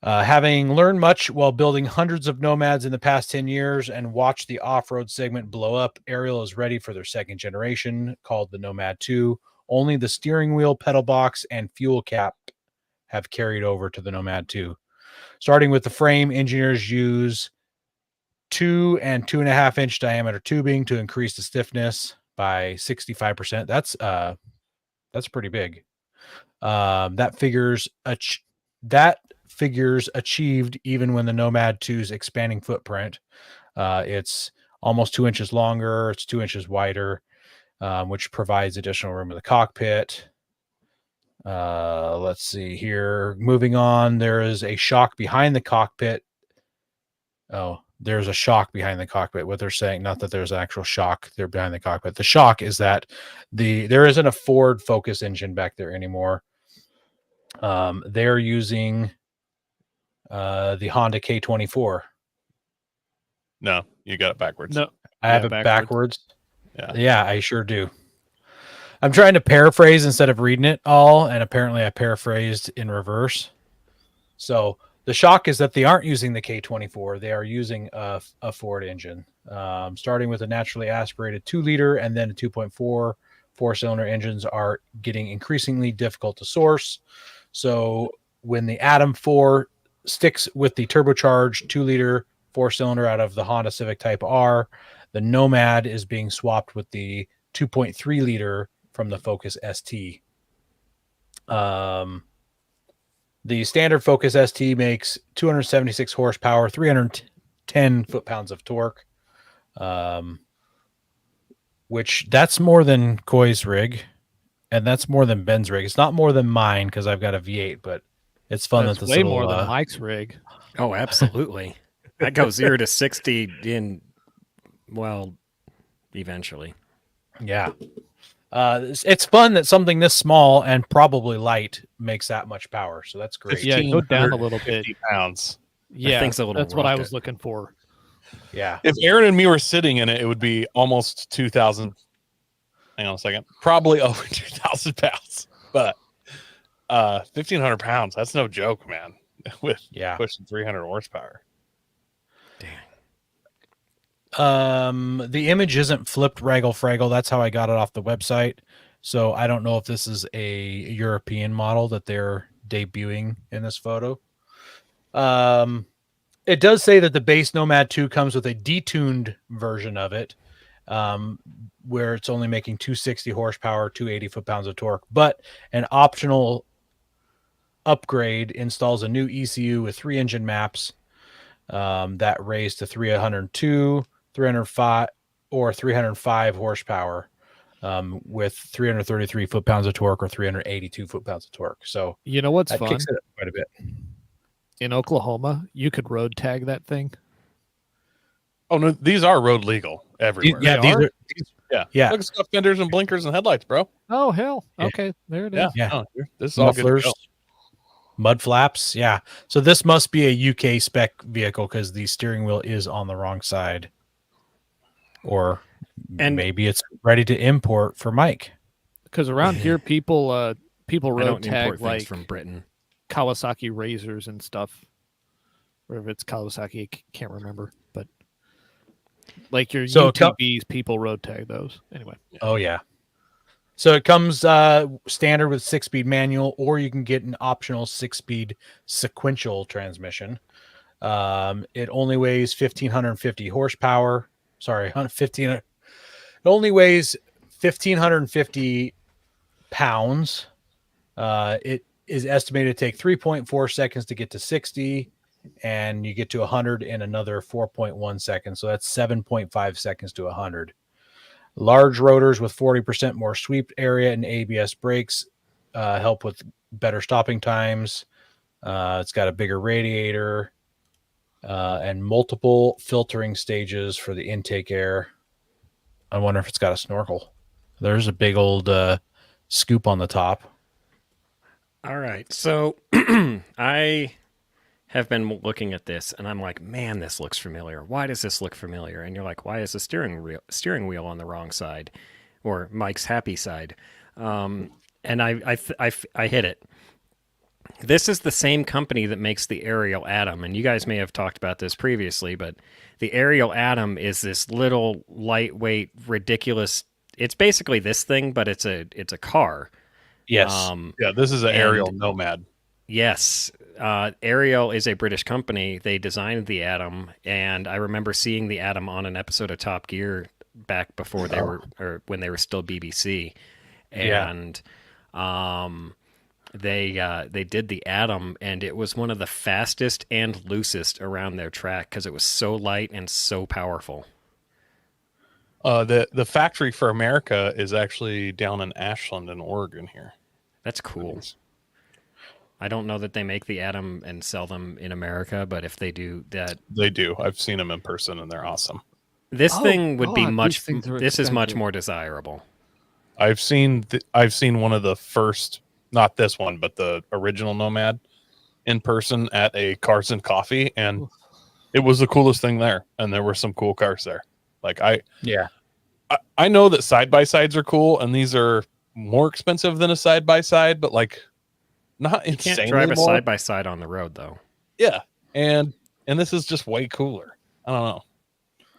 Having learned much while building hundreds of Nomads in the past 10 years and watched the off-road segment blow up, Ariel is ready for their second generation, called the Nomad 2. Only the steering wheel, pedal box, and fuel cap have carried over to the Nomad 2. Starting with the frame, engineers use 2 and 2.5 inch diameter tubing to increase the stiffness by 65%. That's pretty big. That figures achieved even when the Nomad 2's expanding footprint. It's almost 2 inches longer. It's 2 inches wider, which provides additional room in the cockpit. Let's see here. Moving on, there is a shock behind the cockpit. Oh, there's a shock behind the cockpit. What they're saying, not that there's an actual shock there behind the cockpit. The shock is that there isn't a Ford Focus engine back there anymore. They're using the Honda K24. No, you got it backwards. No, I have it backwards. Yeah. I sure do. I'm trying to paraphrase instead of reading it all, and apparently I paraphrased in reverse. So the shock is that they aren't using the K24. They are using a Ford engine, starting with a naturally aspirated 2-liter and then a 2.4 4-cylinder engines are getting increasingly difficult to source. So when the Atom 4 sticks with the turbocharged 2-liter 4-cylinder out of the Honda Civic Type R, the Nomad is being swapped with the 2.3-liter from the Focus ST. The standard Focus ST makes 276 horsepower, 310 foot-pounds of torque, which that's more than Coy's rig, and that's more than Ben's rig. It's not more than mine because I've got a V8, but it's fun That's that this way little, more than Mike's rig. Oh, absolutely. That goes 0 to 60 in, well, eventually. Yeah. It's fun that something this small and probably light makes that much power. So that's great. Yeah, go down a little bit. 50 pounds. Yeah, thing's a little that's what I rocket. was looking for. Yeah. If Aaron and me were sitting in it, it would be almost 2,000. Hang on a second. Probably over 2,000 pounds. But 1,500 pounds, that's no joke, man. With pushing 300 horsepower. The image isn't flipped Raggle Fraggle. That's how I got it off the website. So I don't know if this is a European model that they're debuting in this photo. It does say that the base Nomad 2 comes with a detuned version of it, where it's only making 260 horsepower, 280 foot-pounds of torque, but an optional upgrade installs a new ECU with 3 engine maps that raise to 302, 305, or 305 horsepower with 333 foot-pounds of torque or 382 foot-pounds of torque. So you know what's that fun? kicks it up quite a bit. In Oklahoma, you could road tag that thing. Oh, no, these are road legal everywhere. Yeah. Look at stuff, fenders and blinkers and headlights, bro. Oh, hell. Yeah. Okay, there it is. Yeah. Yeah. No, this is all good to Mufflers, go. mud flaps. Yeah. So this must be a UK spec vehicle because the steering wheel is on the wrong side. Or maybe it's ready to import for Mike. Because around here, people I road don't tag import things like from Britain. Kawasaki Razors and stuff. Or if it's Kawasaki, I can't remember. But like your UTVs, people road tag those. Anyway. Oh, yeah. So it comes standard with 6-speed manual, or you can get an optional 6-speed sequential transmission. It only weighs 1,550 horsepower. Sorry, 15. It only weighs 1,550 pounds. It is estimated to take 3.4 seconds to get to 60, and you get to 100 in another 4.1 seconds. So that's 7.5 seconds to 100. Large rotors with 40% more sweep area and ABS brakes help with better stopping times. It's got a bigger radiator and multiple filtering stages for the intake air. I wonder if it's got a snorkel. There's a big old scoop on the top. All right. So I have been looking at this and I'm like, man, this looks familiar. Why does this look familiar? And you're like, why is the steering wheel on the wrong side, or Mike's happy side? And I hit it. This is the same company that makes the Ariel Atom, and you guys may have talked about this previously, but the Ariel Atom is this little lightweight, ridiculous. It's basically this thing, but it's a car. Yes. Yeah, this is an and- aerial nomad. Yes, Ariel is a British company. They designed the Atom, and I remember seeing the Atom on an episode of Top Gear back before they were, or when they were still BBC, Yeah. and they did the Atom, and it was one of the fastest and loosest around their track because it was so light and so powerful. The factory for America is actually down in Ashland in Oregon here. That's cool. I don't know that they make the Atom and sell them in America, but if they do that, They do. I've seen them in person and they're awesome. this Oh, thing would be God, much. these things are This is much expensive. more desirable. I've seen one of the first, not this one, but the original Nomad in person at a Cars and Coffee, and it was the coolest thing there. And there were some cool cars there. Like Yeah. I know that side by sides are cool, and these are more expensive than a side by side, but like not You can't insanely drive a more. side by side on the road, though. Yeah, and this is just way cooler. I don't know.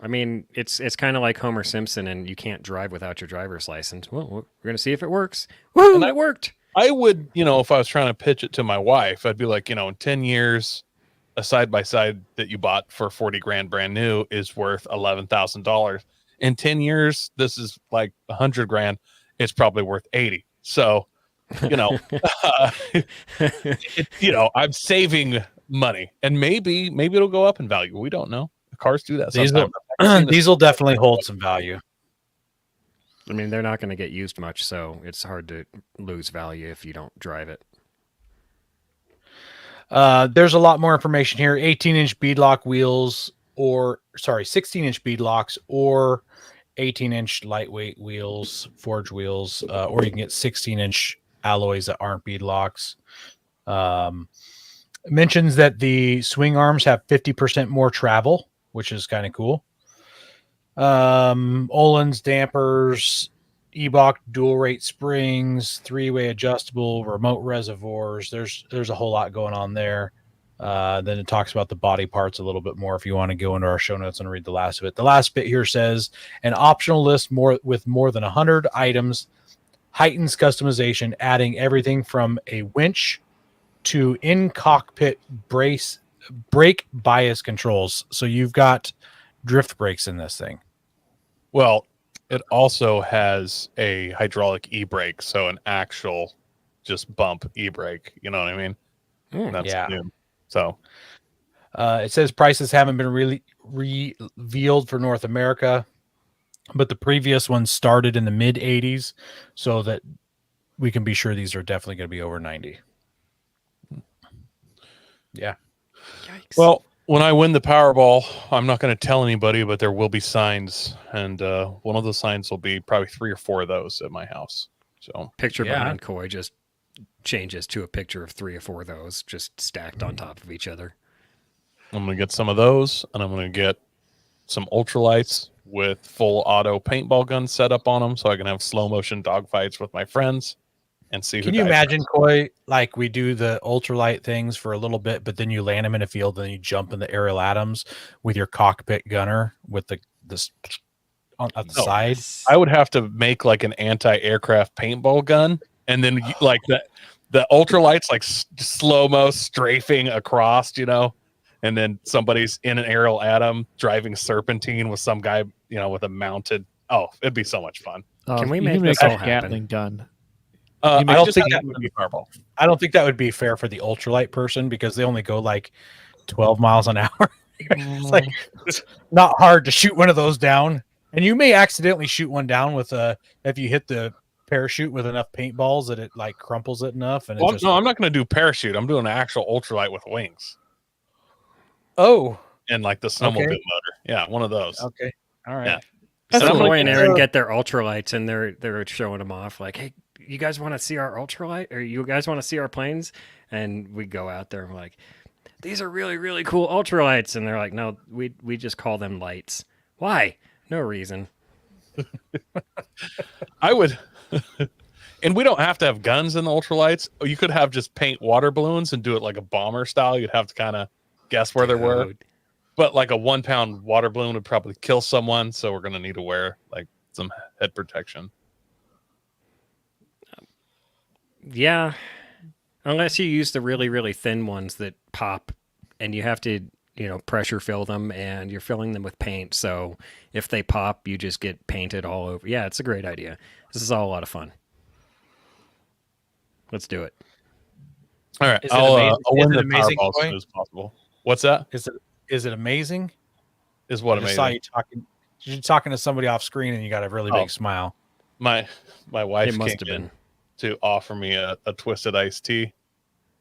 I mean, it's kind of like Homer Simpson, and you can't drive without your driver's license. Well, we're gonna see if it works. Woo! And It worked. I would, if I was trying to pitch it to my wife, I'd be like, in 10 years, a side by side that you bought for 40 grand brand new is worth $11,000. In 10 years, this is like 100 grand. It's probably worth 80. So, I'm saving money, and maybe it'll go up in value. We don't know. The cars do that sometimes. These will definitely hold some value. I mean, they're not going to get used much, so it's hard to lose value if you don't drive it. There's a lot more information here. 18-inch beadlock wheels, 16-inch beadlocks, or 18-inch lightweight wheels, forged wheels, or you can get 16-inch alloys that aren't beadlocks. It mentions that the swing arms have 50% more travel, which is kind of cool. Öhlins dampers, Eibach dual rate springs, 3-way adjustable, remote reservoirs. There's a whole lot going on there. Then it talks about the body parts a little bit more if you want to go into our show notes and read the last of it. The last bit here says an optional list with more than 100 items heightens customization, adding everything from a winch to in-cockpit brake bias controls. So you've got drift brakes in this thing. Well, it also has a hydraulic e-brake, so an actual just bump e-brake. You know what I mean? That's Yeah. new. So It says prices haven't been really revealed for North America, but the previous one started in the mid 80s, so that we can be sure these are definitely going to be over 90. Yeah. Yikes. well, when I win the Powerball, I'm not going to tell anybody, but there will be signs, and one of the signs will be probably 3 or 4 of those at my house. So Picture Yeah. behind Coy just changes to a picture of 3 or 4 of those just stacked on top of each other. I'm going to get some of those, and I'm going to get some ultralights with full auto paintball guns set up on them, so I can have slow motion dogfights with my friends and see. Can you imagine, Coy, like we do the ultralight things for a little bit, but then you land them in a field, and then you jump in the Ariel Atoms with your cockpit gunner with this on at the No. side? I would have to make like an anti-aircraft paintball gun, and then like the ultralights like slow mo strafing across, and then somebody's in an Ariel Atom driving serpentine with some guy, with a mounted. Oh, it'd be so much fun. Can we you make can this a all happen? Gatling gun? I I don't just think have that that would be Fireball. I don't think that would be fair for the ultralight person because they only go like 12 miles an hour. It's like it's not hard to shoot one of those down, and you may accidentally shoot one down with if you hit the parachute with enough paintballs that it like crumples it enough. And Well, no, I'm not going to do parachute. I'm doing an actual ultralight with wings Oh, and like the snowmobile Okay. motor. Yeah, one of those. okay, all right. Yeah. So I'm Coy like, and Aaron get their ultralights, and they're showing them off like, hey, you guys want to see our ultralight, or you guys want to see our planes? And we go out there and we're like, these are really, really cool ultralights. And they're like, no, we just call them lights. Why? No reason. I would, And we don't have to have guns in the ultralights. You could have just paint water balloons and do it like a bomber style. You'd have to kind of guess where they were. Dude. But like a 1 pound water balloon would probably kill someone. So we're going to need to wear like some head protection. Yeah. Unless you use the really, really thin ones that pop and you have to, pressure fill them and you're filling them with paint. So if they pop, you just get painted all over. Yeah, it's a great idea. This is all a lot of fun. Let's do it. All right. Is it I'll amazing- win is it the amazing, Powerball as Coy? soon as possible. What's that? Is it amazing? Is what I just saw amazing? you talking. You're talking to somebody off screen, and you got a really Oh. big smile. My wife It must came have in been. to offer me a twisted iced tea,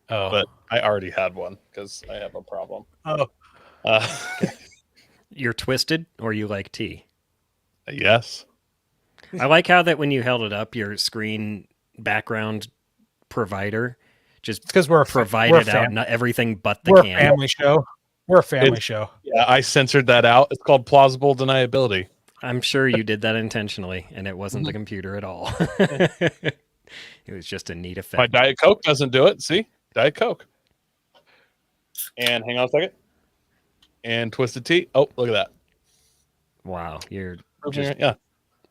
Oh, but I already had one because I have a problem. oh, You're twisted or you like tea? Yes. I like how that when you held it up, your screen background provider just it's because we're provided we're out not everything but the we're a can. family show. We're a family show. Yeah, I censored that out. It's called plausible deniability. I'm sure you did that intentionally, and it wasn't the computer at all. It was just a neat My effect. Diet Coke doesn't do it. See? Diet Coke. And hang on a second. And twisted tea. Oh, look at that. Wow, you're just Yeah.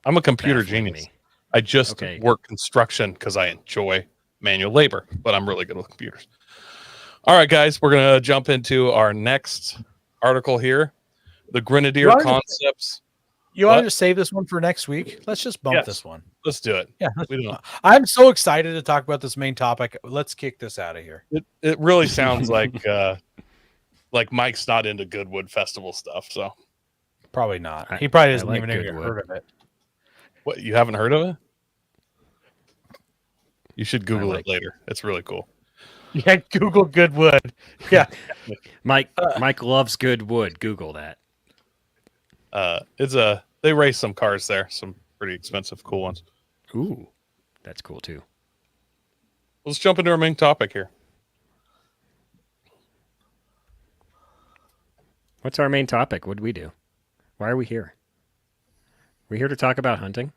I'm a computer baffling genius. me. I just Okay. work construction because I enjoy manual labor, but I'm really good with computers. All right, guys, we're going to jump into our next article here. The Grenadier You wanted to- Concepts. You want What? to just save this one for next week? Let's just bump Yes. this one. Let's do it. Yeah, We don't. I'm so excited to talk about this main topic. Let's kick this out of here. It really sounds like Mike's not into Goodwood Festival stuff. So Probably not. I- He probably I doesn't like even have Goodwood. heard of it. what? You haven't heard of it? You should Google like- it later. It's really cool. Yeah, Google Goodwood. Yeah, Mike loves good wood. Google that. They race some cars there, some pretty expensive, cool ones. Ooh, that's cool too. Let's jump into our main topic here. What's our main topic? What do we do? Why are we here? We're here to talk about hunting.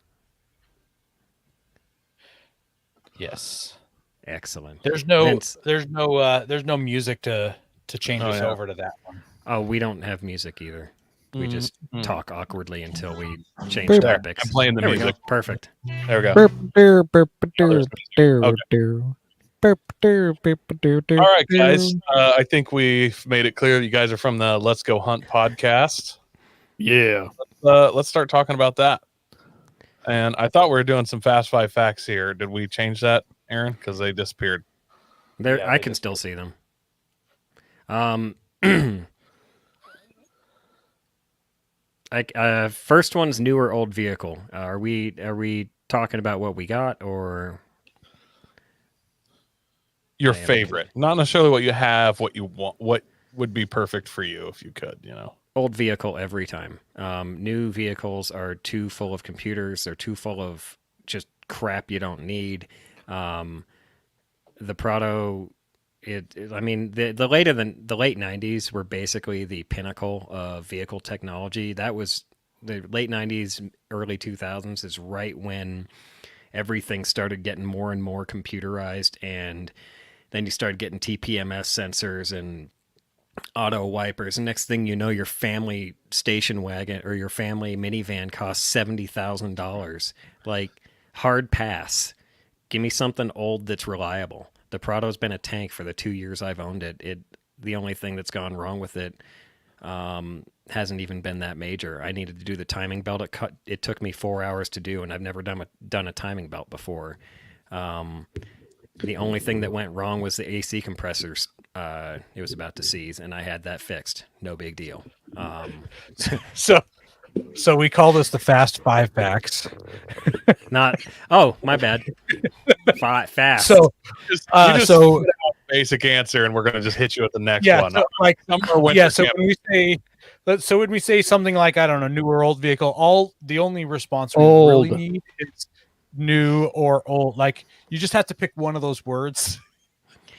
yes. Excellent. There's no Vince. there's no music to change Oh, us yeah. over to that one. Oh, we don't have music either. We just Mhm. talk awkwardly until we change There, topics. I'm playing the There we music. go. Perfect. There we go. All right, guys. I think we've made it clear that you guys are from the Let's Go Hunt podcast. Yeah. Let's start talking about that. And I thought we were doing some fast 5 facts here. Did we change that, Aaron? Because they disappeared. There, Yeah, I they can just- still see them. First one's new or old vehicle. Are we talking about what we got or Your I am favorite, not necessarily what you have, what you want, what would be perfect for you if you could, old vehicle every time? New vehicles are too full of computers. They're too full of just crap you don't need. The Prado, I mean, the late 90s were basically the pinnacle of vehicle technology. That was the late 90s, early 2000s is right when everything started getting more and more computerized, and then you started getting TPMS sensors and auto wipers, and next thing you know, your family station wagon or your family minivan costs $70,000. Like, hard pass. Give me something old that's reliable. The Prado's been a tank for the 2 years I've owned it. The only thing that's gone wrong with it hasn't even been that major. I needed to do the timing belt. It took me 4 hours to do, and I've never done a timing belt before. The only thing that went wrong was the AC compressors. It was about to seize, and I had that fixed. No big deal. So we call this the Fast 5 facts. Oh, my bad. Fast. So Just, so spit out a basic answer, and we're gonna just hit you with the next yeah, one. so like Summer, winter, yeah. So camp. when we say something like, I don't know, new or old vehicle, the only response we really Old. need is new or old. Like, you just have to pick one of those words.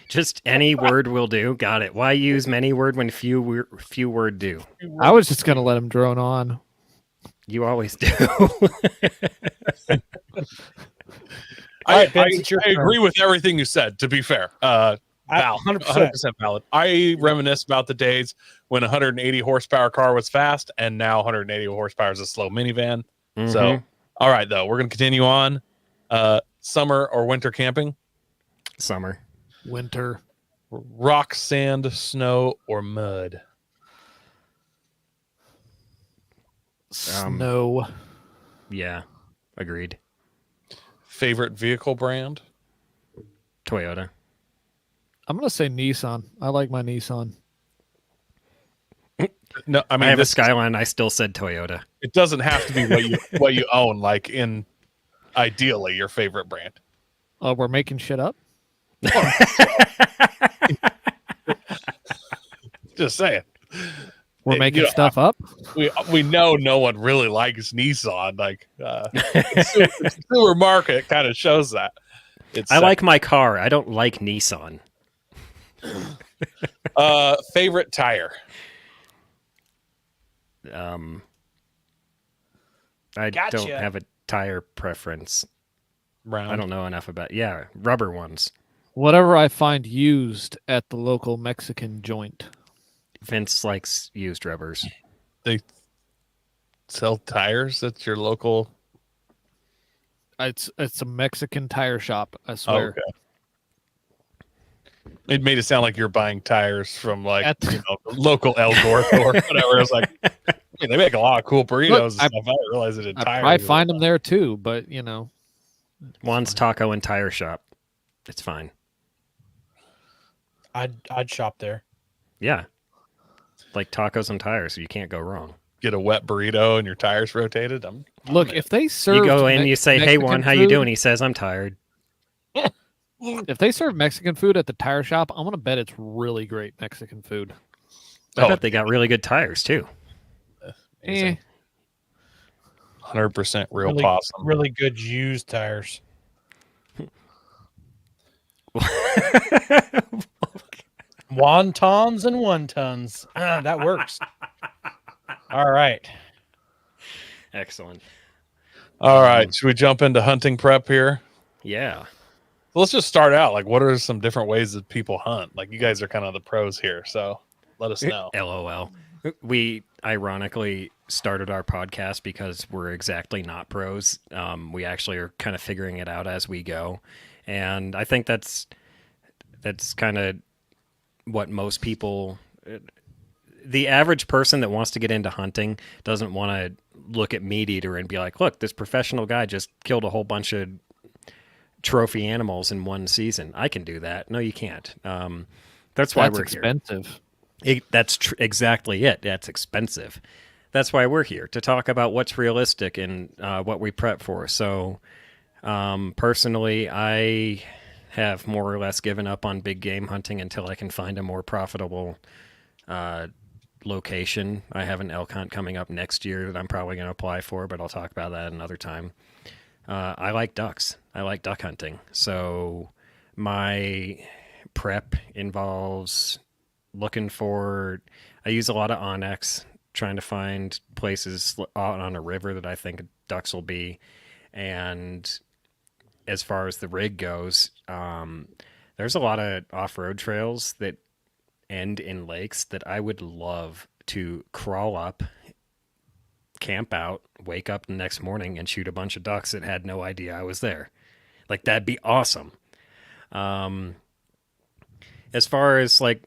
Just any word will do. Got it. Why use many word when few word do? I was just gonna let him drone on. You always do. All right, Vince, it's your I turn. agree with everything you said, to be fair. Valid. 100%. 100% valid. I reminisce about the days when 180 horsepower car was fast, and now 180 horsepower is a slow minivan. So, all right, though, we're going to continue on. Summer or winter camping? Summer. Winter. Rock, sand, snow, or mud? Snow. Yeah, agreed. Favorite vehicle brand? Toyota. I'm gonna say Nissan. I like my Nissan. No, I mean I have a this. Skyline. I still said Toyota. It doesn't have to be what you own. Like in ideally your favorite brand. Oh, we're making shit up. Just saying. We're making stuff up. We know no one really likes Nissan. Like consumer market kind of shows that. I like my car. I don't like Nissan. Favorite tire? I Gotcha. don't have a tire preference. Round. I don't know enough about. Yeah, rubber ones. Whatever I find used at the local Mexican joint. Vince likes used rubbers. They sell tires at your local. It's a Mexican tire shop. I swear. Okay. It made it sound like you're buying tires from like local El Gordo or whatever. It's like they make a lot of cool burritos and stuff. I didn't realize it in tires. I find them there too, but Juan's Taco and Tire Shop. It's fine. I'd shop there. Yeah. Like tacos and tires, you can't go wrong. Get a wet burrito and your tires rotated. Look, if they serve, you go in, you say, "Hey, Mexican Juan, how you doing?" He says, "I'm tired." If they serve Mexican food at the tire shop, I'm gonna bet it's really great Mexican food. I bet they got really good tires too. 100% real really, possum. Really good used tires. Wontons and wontons. That works. All right. Excellent. All right. Should we jump into hunting prep here? Yeah. Let's just start out. Like, what are some different ways that people hunt? Like, you guys are kind of the pros here, so let us know. LOL. We ironically started our podcast because we're exactly not pros. We actually are kind of figuring it out as we go, and I think that's kind of what most people. The average person that wants to get into hunting doesn't want to look at Meat Eater and be like, "Look, this professional guy just killed a whole bunch of trophy animals in one season. I can do that." No, you can't. That's why we're expensive. here. That's exactly it. That's expensive. That's why we're here, to talk about what's realistic and what we prep for. So, personally, I have more or less given up on big game hunting until I can find a more profitable location. I have an elk hunt coming up next year that I'm probably going to apply for, but I'll talk about that another time. I like ducks. I like duck hunting. So my prep involves looking for, I use a lot of Onyx, trying to find places out on a river that I think ducks will be. And as far as the rig goes, there's a lot of off-road trails that end in lakes that I would love to crawl up, camp out, wake up the next morning and shoot a bunch of ducks that had no idea I was there. Like, that'd be awesome. As far as like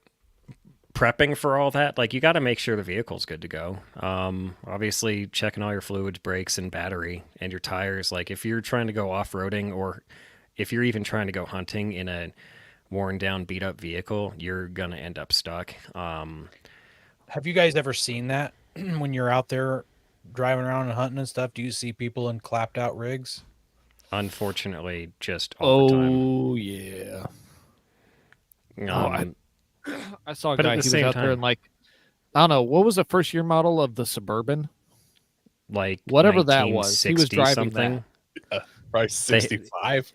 prepping for all that, like, you got to make sure the vehicle's good to go. Obviously checking all your fluids, brakes, and battery, and your tires. Like, if you're trying to go off-roading, or if you're even trying to go hunting in a worn down, beat up vehicle, you're going to end up stuck. Have you guys ever seen that when you're out there driving around and hunting and stuff? Do you see people in clapped out rigs? Unfortunately, just all the time. Oh yeah. I saw a but at guy. the He was same out there time- and, like, I don't know, what was the first year model of the Suburban? Like Whatever that was. He was 1960 driving something. Probably 65.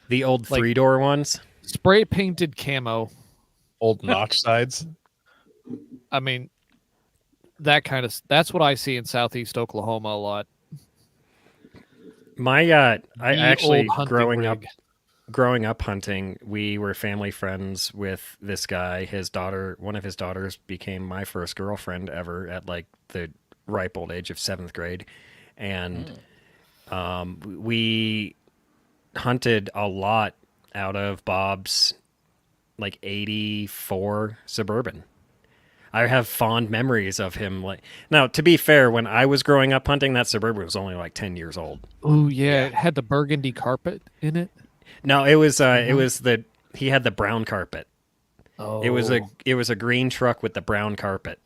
The old Like- 3-door ones. Spray painted camo. Old notch sides. I mean, that's what I see in Southeast Oklahoma a lot. My I The actually old hunting growing up rig. growing up hunting, we were family friends with this guy. His daughter, one of his daughters, became my first girlfriend ever at like the ripe old age of 7th grade, and we hunted a lot out of Bob's like 84 Suburban. I have fond memories of him. Like, now, to be fair, when I was growing up hunting, that Suburban was only like 10 years old. Oh yeah, it had the burgundy carpet in it. No, it was he had the brown carpet. Oh, It was a green truck with the brown carpet.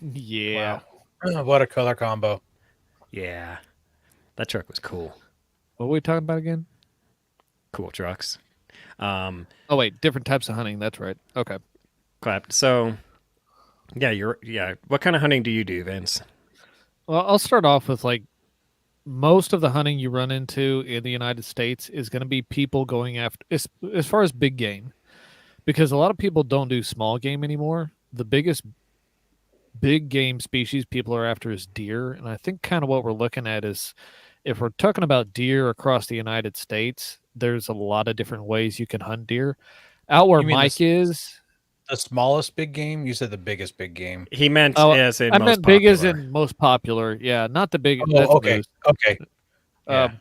yeah. Wow. What a color combo. Yeah, that truck was cool. What were we talking about again? Cool trucks. Oh wait, different types of hunting. That's right. Okay. Clap. So, yeah. What kind of hunting do you do, Vince? Well, I'll start off with like most of the hunting you run into in the United States is going to be people going after as far as big game, because a lot of people don't do small game anymore. The biggest big game species people are after is deer, and I think kind of what we're looking at is if we're talking about deer across the United States, there's a lot of different ways you can hunt deer. Out where You mean Mike is, The smallest big game? You said the biggest big game. He meant oh, as in I most meant big as popular. in most popular. Yeah, not the big. Oh, that's okay. moose. Okay. Yeah.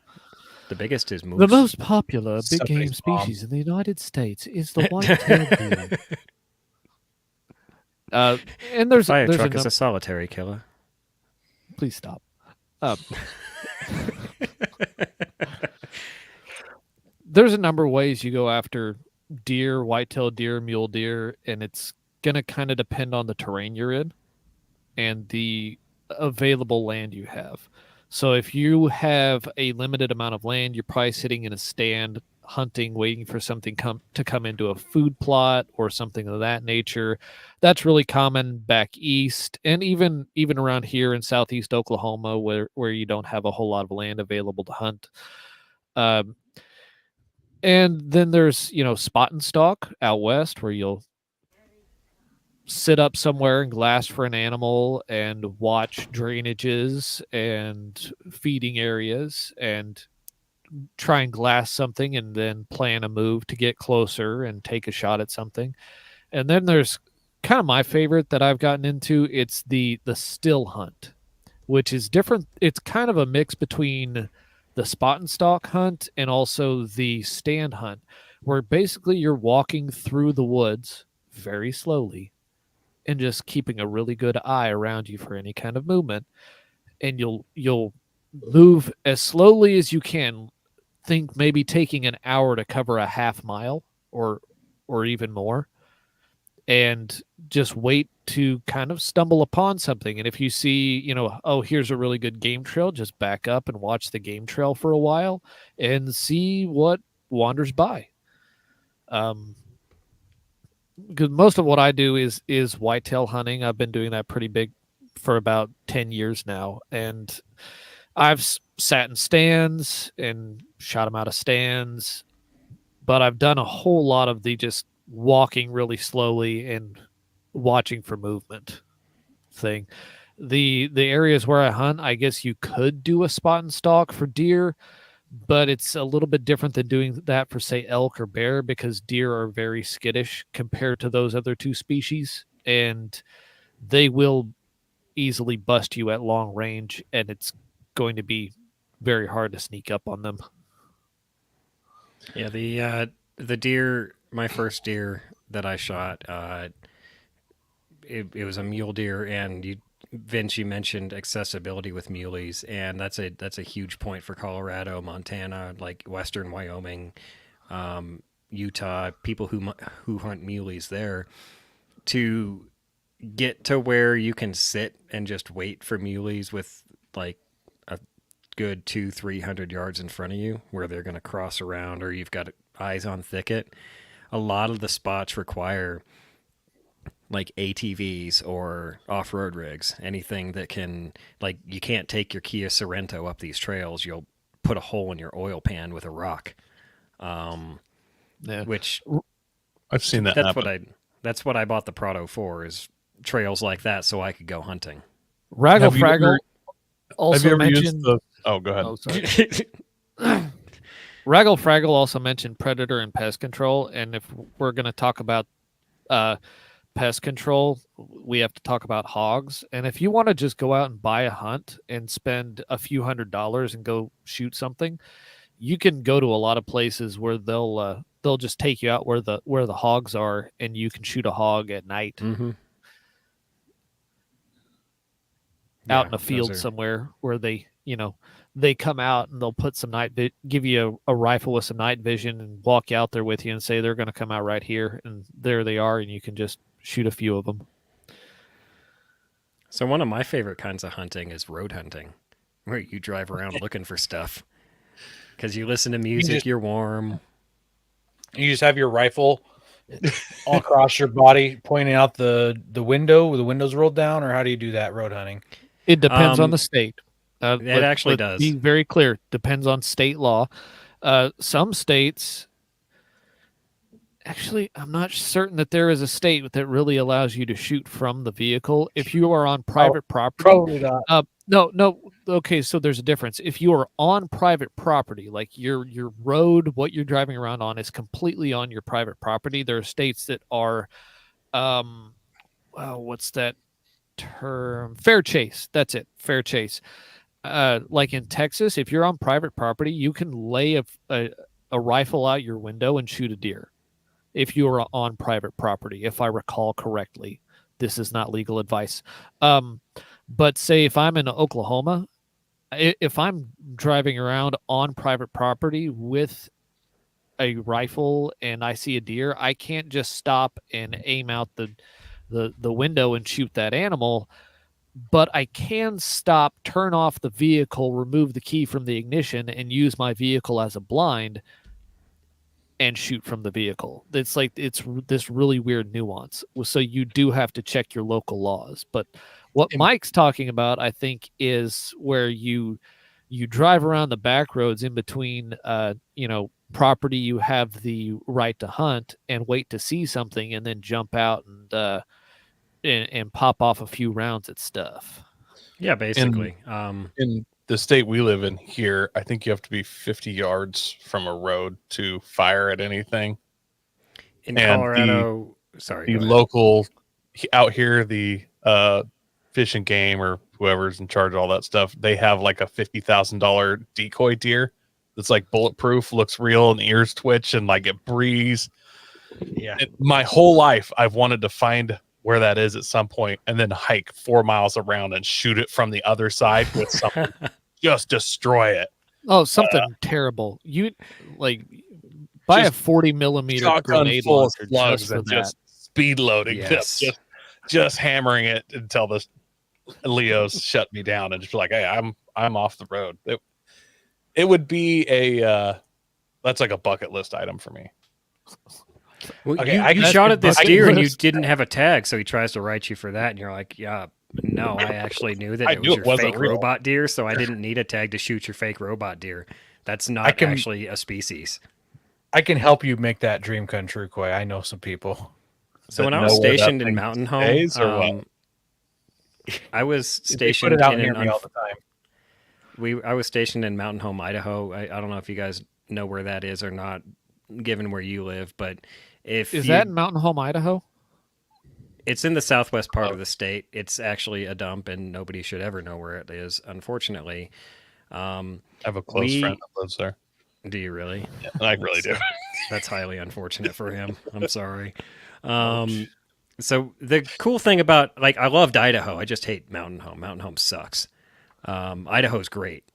The biggest is moose. The most popular big Somebody's game mom. species in the United States is the white-tailed deer. And there's Fire there's truck a is a solitary killer. please stop. There's a number of ways you go after deer, white-tailed deer, mule deer, and it's gonna kind of depend on the terrain you're in and the available land you have. So if you have a limited amount of land, you're probably sitting in a stand hunting, waiting for something to come into a food plot or something of that nature. That's really common back east, and even around here in southeast Oklahoma, where you don't have a whole lot of land available to hunt. And then there's spot and stalk out west, where you'll sit up somewhere and glass for an animal and watch drainages and feeding areas and try and glass something and then plan a move to get closer and take a shot at something. And then there's kind of my favorite that I've gotten into. It's the still hunt, which is different. It's kind of a mix between the spot and stalk hunt and also the stand hunt, where basically you're walking through the woods very slowly and just keeping a really good eye around you for any kind of movement. And you'll move as slowly as you can. Think maybe taking an hour to cover a half mile or even more, and just wait to kind of stumble upon something. And if you see, oh, here's a really good game trail, just back up and watch the game trail for a while and see what wanders by. Because most of what I do is whitetail hunting. I've been doing that pretty big for about 10 years now, and I've sat in stands and shot them out of stands, but I've done a whole lot of the just walking really slowly and watching for movement thing. The areas where I hunt, I guess you could do a spot and stalk for deer, but it's a little bit different than doing that for, say, elk or bear, because deer are very skittish compared to those other two species, and they will easily bust you at long range, and it's going to be very hard to sneak up on them. Yeah, the deer, my first deer that I shot, it was a mule deer, and Vince, you mentioned accessibility with muleys, and that's a huge point for Colorado, Montana, like Western Wyoming, Utah, people who hunt muleys there, to get to where you can sit and just wait for muleys with like a good 200-300 yards in front of you, where they're going to cross around, or you've got eyes on thicket. A lot of the spots require like ATVs or off-road rigs, anything that can, like, you can't take your Kia Sorento up these trails. You'll put a hole in your oil pan with a rock. Yeah. Which I've seen that that's happen. that's what I bought the Prado for, is trails like that so I could go hunting. Raggle Have you Fraggle ever- also Have you ever mentioned. used the? Oh, go ahead. Oh, sorry. Raggle Fraggle also mentioned predator and pest control, and if we're going to talk about pest control, we have to talk about hogs. And if you want to just go out and buy a hunt and spend a few $100s and go shoot something, you can go to a lot of places where they'll just take you out where the hogs are, and you can shoot a hog at night Mm-hmm. out in a field somewhere where they come out and they'll put some give you a rifle with some night vision and walk out there with you and say they're going to come out right here, and there they are, and you can just shoot a few of them. So one of my favorite kinds of hunting is road hunting, where you drive around looking for stuff because you listen to music, you're warm. You just have your rifle all across your body, pointing out the window with the windows rolled down, or how do you do that road hunting? It depends on the state. It actually does. Be very clear. Depends on state law. Some states, actually, I'm not certain that there is a state that really allows you to shoot from the vehicle if you are on private property. Probably not. No. Okay, so there's a difference. If you are on private property, like your road, what you're driving around on is completely on your private property. There are states that are, what's that term? Fair chase. That's it. Fair chase. Like in Texas, if you're on private property, you can lay a rifle out your window and shoot a deer. If you are on private property, if I recall correctly, this is not legal advice. But say if I'm in Oklahoma, if I'm driving around on private property with a rifle and I see a deer, I can't just stop and aim out the window and shoot that animal. But I can stop, turn off the vehicle, remove the key from the ignition, and use my vehicle as a blind and shoot from the vehicle. It's like it's this really weird nuance. So you do have to check your local laws. But what Mike's talking about, I think, is where you drive around the back roads in between, property you have the right to hunt and wait to see something, and then jump out and pop off a few rounds at stuff. Yeah, basically. In the state we live in here, I think you have to be 50 yards from a road to fire at anything. In Colorado, the local out here, the Fish and Game or whoever's in charge of all that stuff, they have like a $50,000 decoy deer that's like bulletproof, looks real, and ears twitch and like it breathes. Yeah. My whole life, I've wanted to find where that is at some point and then hike 4 miles around and shoot it from the other side with something. Just destroy it. Oh, something terrible. You like buy a 40 millimeter grenade launcher just for that. Just speed loading. Yes. Just hammering it until the Leos shut me down and just be like, hey, I'm off the road. It would be that's like a bucket list item for me. Well, Okay, you shot at this deer and you didn't have a tag, so he tries to write you for that, and you're like, yeah, no, I actually knew that it was your fake robot deer, so I didn't need a tag to shoot your fake robot deer. That's not actually a species. I can help you make that dream come true, Coy. I know some people. So when I was stationed in Mountain Home, I was stationed put it out near me all the time. I was stationed in Mountain Home, Idaho. I don't know if you guys know where that is or not, given where you live, but is that in Mountain Home, Idaho? It's in the southwest part of the state. It's actually a dump, and nobody should ever know where it is, unfortunately. I have a close friend that lives there. Do you really? Yeah, I really do. That's highly unfortunate for him. I'm sorry. So the cool thing about, I loved Idaho. I just hate Mountain Home. Mountain Home sucks. Idaho's great.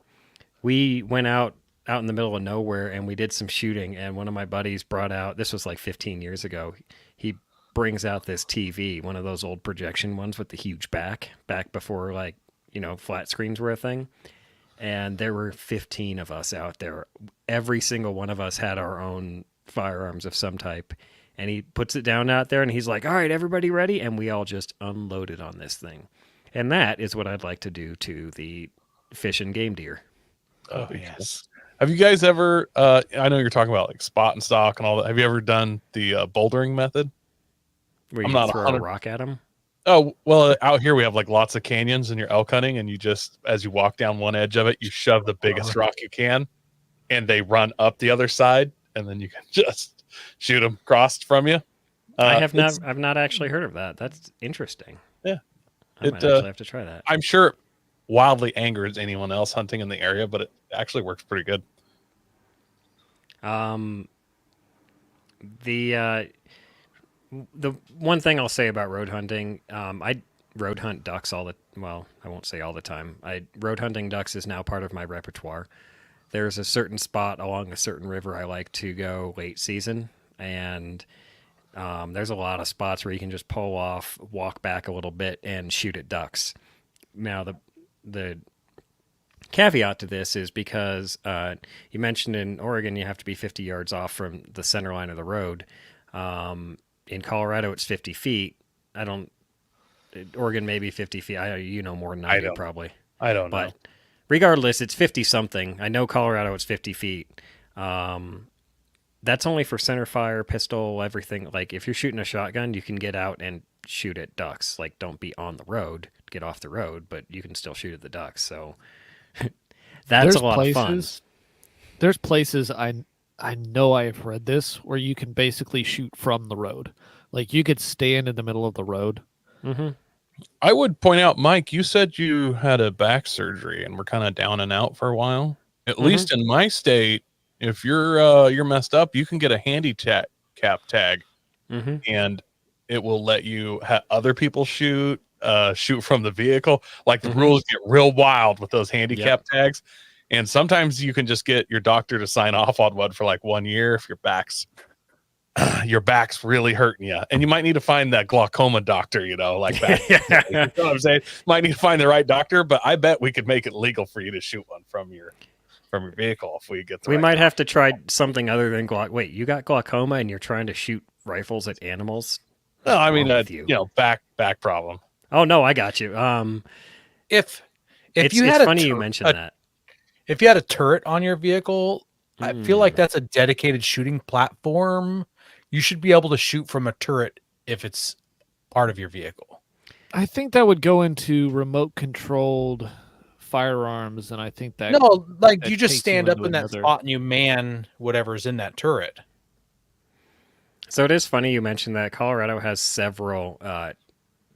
We went out in the middle of nowhere and we did some shooting, and one of my buddies brought out, this was like 15 years ago, he brings out this TV, one of those old projection ones with the huge back before flat screens were a thing. And there were 15 of us out there. Every single one of us had our own firearms of some type. And he puts it down out there and he's like, all right, everybody ready? And we all just unloaded on this thing. And that is what I'd like to do to the Fish and Game deer. Oh, yes. Have you guys ever, I know you're talking about like spot and stock and all that. Have you ever done the bouldering method? Where you throw a rock at them? Oh, well, out here we have like lots of canyons and you're elk hunting, and you just, as you walk down one edge of it, you shove the biggest rock you can. and they run up the other side, and then you can just shoot them crossed from you. I've not actually heard of that. That's interesting. Yeah. I might actually have to try that. I'm sure it wildly angers anyone else hunting in the area, but it actually works pretty good. The one thing I'll say about road hunting, I road hunt ducks I won't say all the time. Road hunting ducks is now part of my repertoire. There's a certain spot along a certain river I like to go late season, and there's a lot of spots where you can just pull off, walk back a little bit, and shoot at ducks. Now, the caveat to this is because you mentioned in Oregon you have to be 50 yards off from the center line of the road. In Colorado, it's 50 feet. Oregon may be 50 feet. You know more than I do, probably. I don't know. But regardless, it's 50 something. I know Colorado, it's 50 feet. That's only for center fire, pistol, everything. Like if you're shooting a shotgun, you can get out and shoot at ducks. Like don't be on the road, get off the road, but you can still shoot at the ducks. So that's a lot of fun. There's places I know I've read this where you can basically shoot from the road. Like you could stand in the middle of the road. Mm-hmm. I would point out, Mike, you said you had a back surgery and were kind of down and out for a while. At least in my state, if you're messed up, you can get a handicap tag, and it will let you have other people shoot from the vehicle. Like the rules get real wild with those handicap tags, and sometimes you can just get your doctor to sign off on one for like 1 year if your back's really hurting you, and you might need to find that glaucoma doctor. You know, like that. You know what I'm saying? Might need to find the right doctor, but I bet we could make it legal for you to shoot one from your vehicle if we get the we right might doctor. have to try something other than wait, you got glaucoma and you're trying to shoot rifles at animals? No, I mean, you back problem. Oh no, I got you. If it's you had funny you mentioned that. If you had a turret on your vehicle, I feel like that's a dedicated shooting platform. You should be able to shoot from a turret if it's part of your vehicle. I think that would go into remote controlled firearms, and I think that that you just takes stand you up into in that another- spot and you man whatever's in that turret. So it is funny you mentioned that. Colorado has several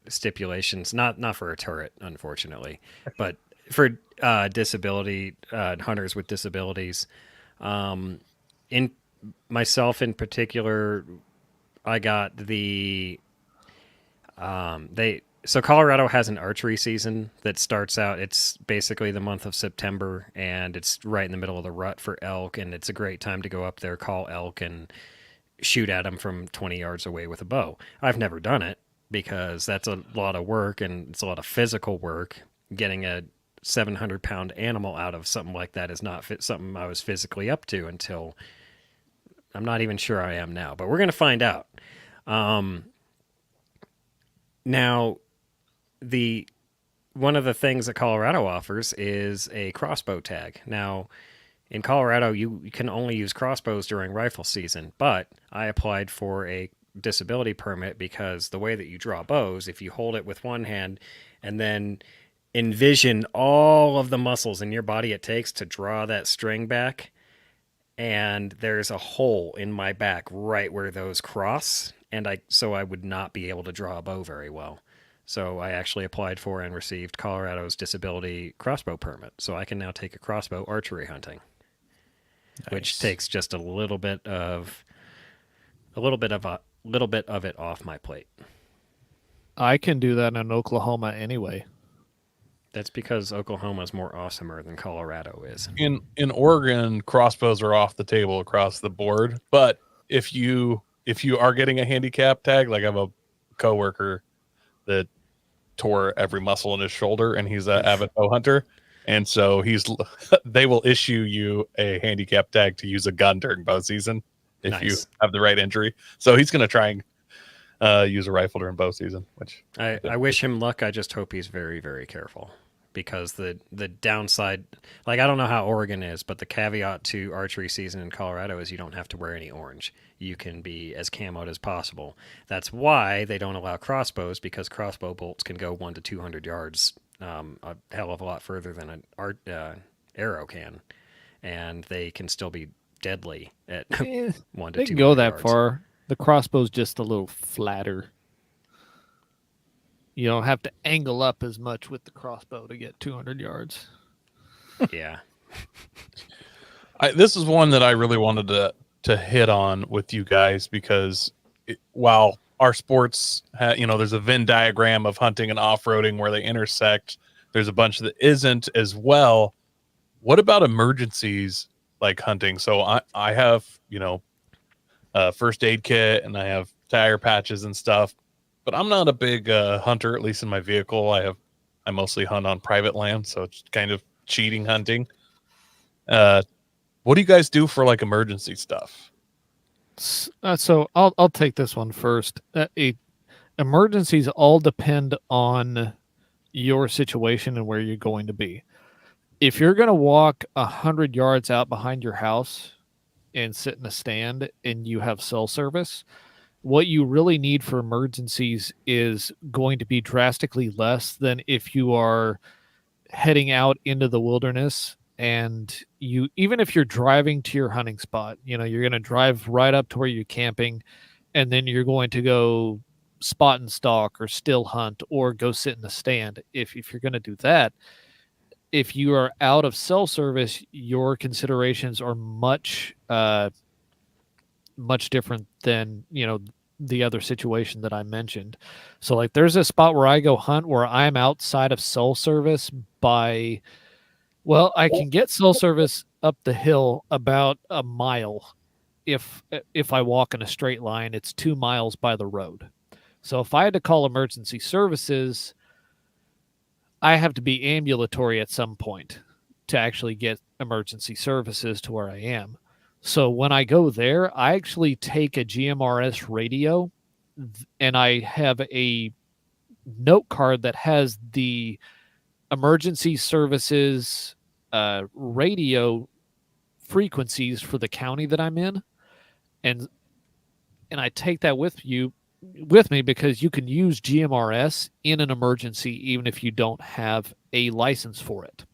stipulations, not for a turret, unfortunately, but for disability hunters with disabilities. In myself in particular, I got the So Colorado has an archery season that starts out. It's basically the month of September, and it's right in the middle of the rut for elk, and it's a great time to go up there, call elk, and shoot at them from 20 yards away with a bow. I've never done it because that's a lot of work, and it's a lot of physical work. Getting a 700-pound animal out of something like that is not something I was physically up to until I'm not even sure I am now, but we're going to find out. Now, one of the things that Colorado offers is a crossbow tag. Now, in Colorado, you can only use crossbows during rifle season, but I applied for a disability permit because the way that you draw bows, if you hold it with one hand and then envision all of the muscles in your body it takes to draw that string back, and there's a hole in my back right where those cross, and so I would not be able to draw a bow very well. So I actually applied for and received Colorado's disability crossbow permit, so I can now take a crossbow archery hunting, which takes just a little bit of it off my plate. I can do that in Oklahoma anyway. That's because Oklahoma is more awesomer than Colorado is. In Oregon, crossbows are off the table across the board. But if you are getting a handicap tag, like I have a coworker that tore every muscle in his shoulder, and he's an avid bow hunter, and so they will issue you a handicap tag to use a gun during bow season if you have the right injury. So he's going to try and use a rifle during bow season. Which I wish him luck. I just hope he's very, very careful, because the downside, like, I don't know how Oregon is, but the caveat to archery season in Colorado is you don't have to wear any orange. You can be as camoed as possible. That's why they don't allow crossbows, because crossbow bolts can go 100 to 200 yards, a hell of a lot further than an arrow can. and they can still be deadly at Eh, 1 to they 2 can go that yards. far. The crossbow's just a little flatter. You don't have to angle up as much with the crossbow to get 200 yards. Yeah. This is one that I really wanted to hit on with you guys because while our sports, there's a Venn diagram of hunting and off-roading where they intersect. There's a bunch that isn't as well. What about emergencies like hunting? So I have, a first aid kit and I have tire patches and stuff, but I'm not a big hunter, at least in my vehicle. I mostly hunt on private land, so it's kind of cheating hunting. What do you guys do for like emergency stuff? So I'll take this one first. Emergencies all depend on your situation and where you're going to be. If you're going to walk 100 yards out behind your house and sit in a stand and you have cell service, what you really need for emergencies is going to be drastically less than if you are heading out into the wilderness. And even if you're driving to your hunting spot, you're going to drive right up to where you're camping, and then you're going to go spot and stalk or still hunt or go sit in the stand. If you're going to do that, if you are out of cell service, your considerations are much different than the other situation that I mentioned. So like there's a spot where I go hunt where I'm outside of cell service by, well, I can get cell service up the hill about a mile. If I walk in a straight line, it's 2 miles by the road. So if I had to call emergency services, I have to be ambulatory at some point to actually get emergency services to where I am. So when I go there, I actually take a GMRS radio and I have a note card that has the emergency services radio frequencies for the county that I'm in. And I take that with me because you can use GMRS in an emergency even if you don't have a license for it.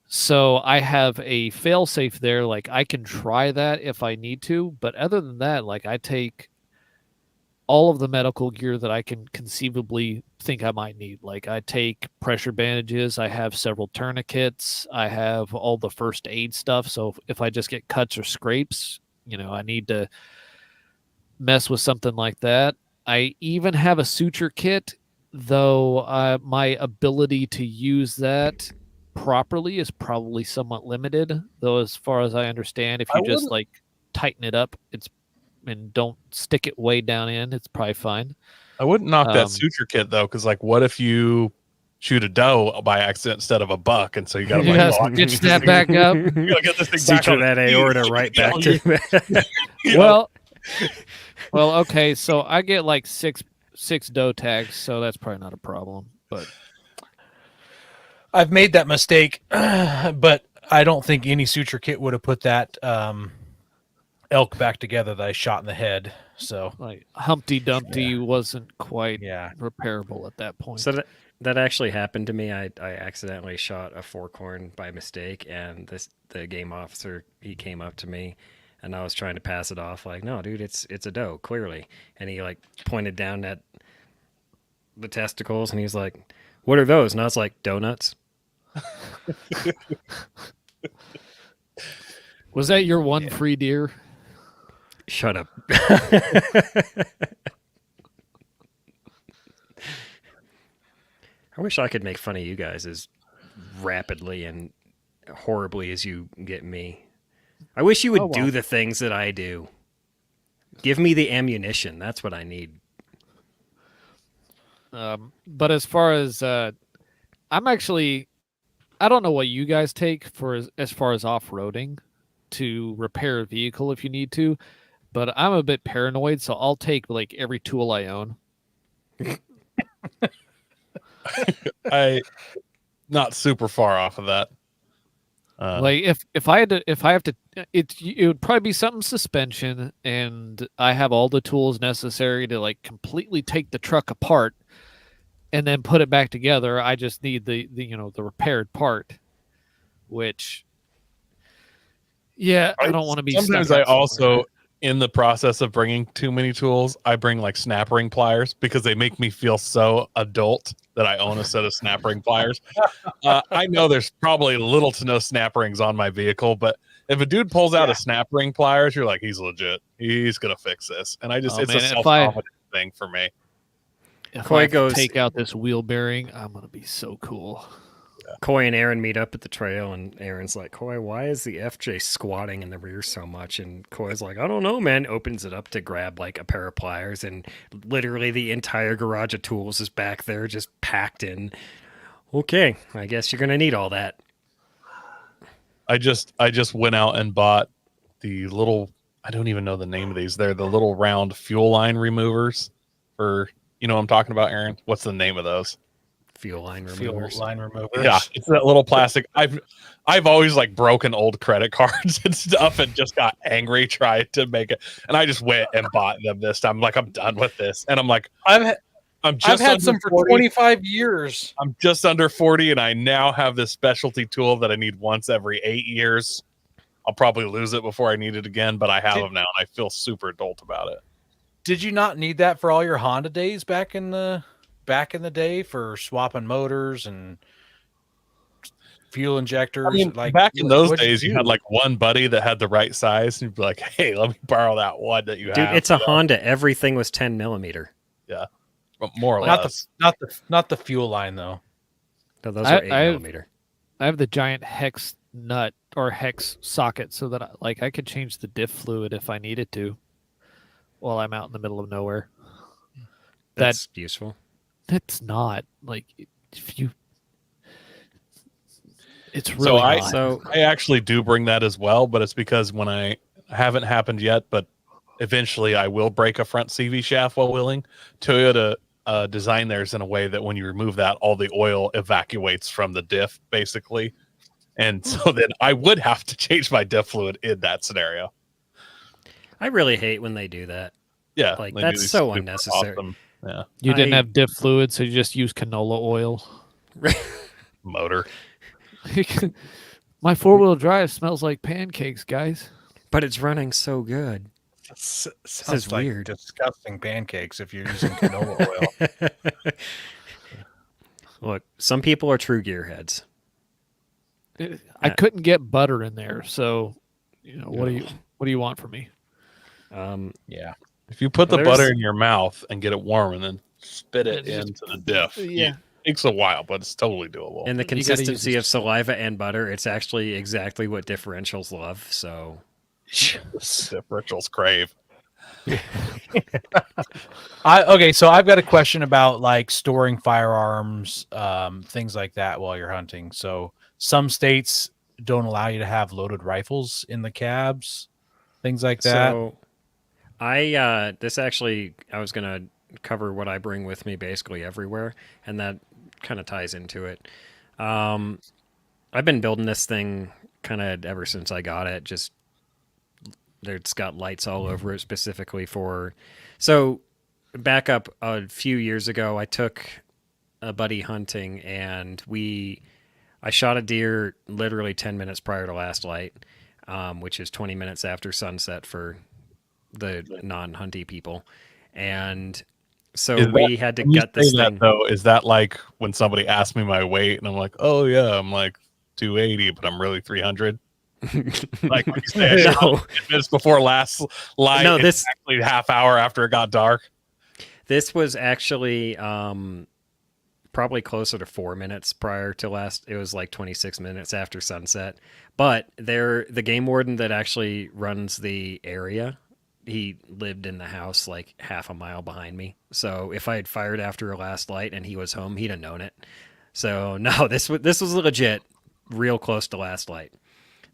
So I have a fail-safe there. Like I can try that if I need to, but other than that, like I take all of the medical gear that I can conceivably think I might need. Like I take pressure bandages, I have several tourniquets, I have all the first aid stuff. So if I just get cuts or scrapes, I need to mess with something like that. I even have a suture kit, though my ability to use that properly is probably somewhat limited. Though as far as I understand, if you just like tighten it up, and don't stick it way down in, it's probably fine. I wouldn't knock that suture kit though, because like, what if you shoot a doe by accident instead of a buck, and so you got to stitch that back up. You gotta get this thing suture back that aorta right back to Well, okay, so I get like six doe tags, so that's probably not a problem. But I've made that mistake, but I don't think any suture kit would have put that elk back together that I shot in the head. So like Humpty Dumpty wasn't quite yeah repairable at that point. So that actually happened to me. I accidentally shot a forkhorn by mistake, and the game officer, he came up to me, and I was trying to pass it off like, no, dude, it's a doe, clearly. And he like pointed down at the testicles, and he's like, what are those? And I was like, donuts. Was that your one free deer? Shut up. I wish I could make fun of you guys as rapidly and horribly as you get me. I wish you would do the things that I do. Give me the ammunition. That's what I need. But as far as I'm actually, I don't know what you guys take for as far as off-roading to repair a vehicle if you need to, but I'm a bit paranoid, so I'll take like every tool I own. I not super far off of that. Like if I have to, it would probably be something suspension, and I have all the tools necessary to like completely take the truck apart and then put it back together. I just need the repaired part, which Yeah, I don't want to be. Sometimes stuck I out somewhere. also, in the process of bringing too many tools, I bring like snap ring pliers because they make me feel so adult that I own a set of snap ring pliers. I know there's probably little to no snap rings on my vehicle, but if a dude pulls out a snap ring pliers, you're like, he's legit. He's gonna fix this. And it's a if I self-confidence thing for me. if Coy I goes- take out this wheel bearing, I'm gonna be so cool. Coy and Aaron meet up at the trail, and Aaron's like, Coy, why is the FJ squatting in the rear so much? And Coy's like, I don't know, man. Opens it up to grab like a pair of pliers, and literally the entire garage of tools is back there just packed in. Okay, I guess you're going to need all that. I just went out and bought the little, I don't even know the name of these. They're the little round fuel line removers for, you know what I'm talking about, Aaron? What's the name of those? Fuel line Fuel removers. line removers. Yeah, it's that little plastic. I've always like broken old credit cards and stuff and just got angry trying to make it. And I just went and bought them this time. I'm like, I'm done with this. And I'm like, I've just had under some for 40. 25 years. I'm just under 40 and I now have this specialty tool that I need once every 8 years. I'll probably lose it before I need it again, but I have them now and I feel super adult about it. Did you not need that for all your Honda days back in the day for swapping motors and fuel injectors? I mean, like back in those what'd days, you had like one buddy that had the right size, and you'd be like, "Hey, let me borrow that one that you Dude, have." it's a Honda. Everything was 10 millimeter. But more or not less. not the fuel line though. No, those I- are 8 millimeter. I have the giant hex nut or hex socket so that I could change the diff fluid if I needed to while I'm out in the middle of nowhere. That's useful. That's not like if you. It's So really I not. So I actually do bring that as well, but it's because when I haven't happened yet, but eventually I will break a front CV shaft while wheeling. Toyota designed theirs in a way that when you remove that, all the oil evacuates from the diff, basically. And so then I would have to change my diff fluid in that scenario. I really hate when they do that. Yeah, Like, they do that's these so super unnecessary. awesome, yeah, You didn't I- have diff fluid, so you just use canola oil. motor. My 4-wheel drive smells like pancakes, guys. But it's running so good. Sounds is like weird. disgusting pancakes if you're using canola oil. Look, some people are true gearheads. I couldn't get butter in there, so what do you want from me? Yeah. If you put the There's- butter in your mouth and get it warm and then spit it It's just- into the diff, Yeah. it takes a while, but it's totally doable. And the You gotta use consistency this- of saliva and butter, it's actually exactly what differentials love. So Differentials crave. Okay, so I've got a question about like storing firearms, things like that while you're hunting. So some states don't allow you to have loaded rifles in the cabs, things like that. So this actually, I was going to cover what I bring with me basically everywhere, and that kind of ties into it. I've been building this thing kind of ever since I got it. Just it's got lights all over it specifically for. So back up a few years ago, I took a buddy hunting, and I shot a deer literally 10 minutes prior to last light, which is 20 minutes after sunset for the non-hunty people. And so Is we had to When you gut this say that, thing. though, is that like when somebody asks me my weight and I'm like, oh yeah, I'm like 280, but I'm really 300? Like when you say I shot No, 10 minutes before last light, No, it's this- actually half hour after it got dark. this was actually probably closer to 4 minutes prior to last. It was like 26 minutes after sunset. But the game warden that actually runs the area, he lived in the house like half a mile behind me. So if I had fired after a last light and he was home, he'd have known it. So no, this was legit, real close to last light.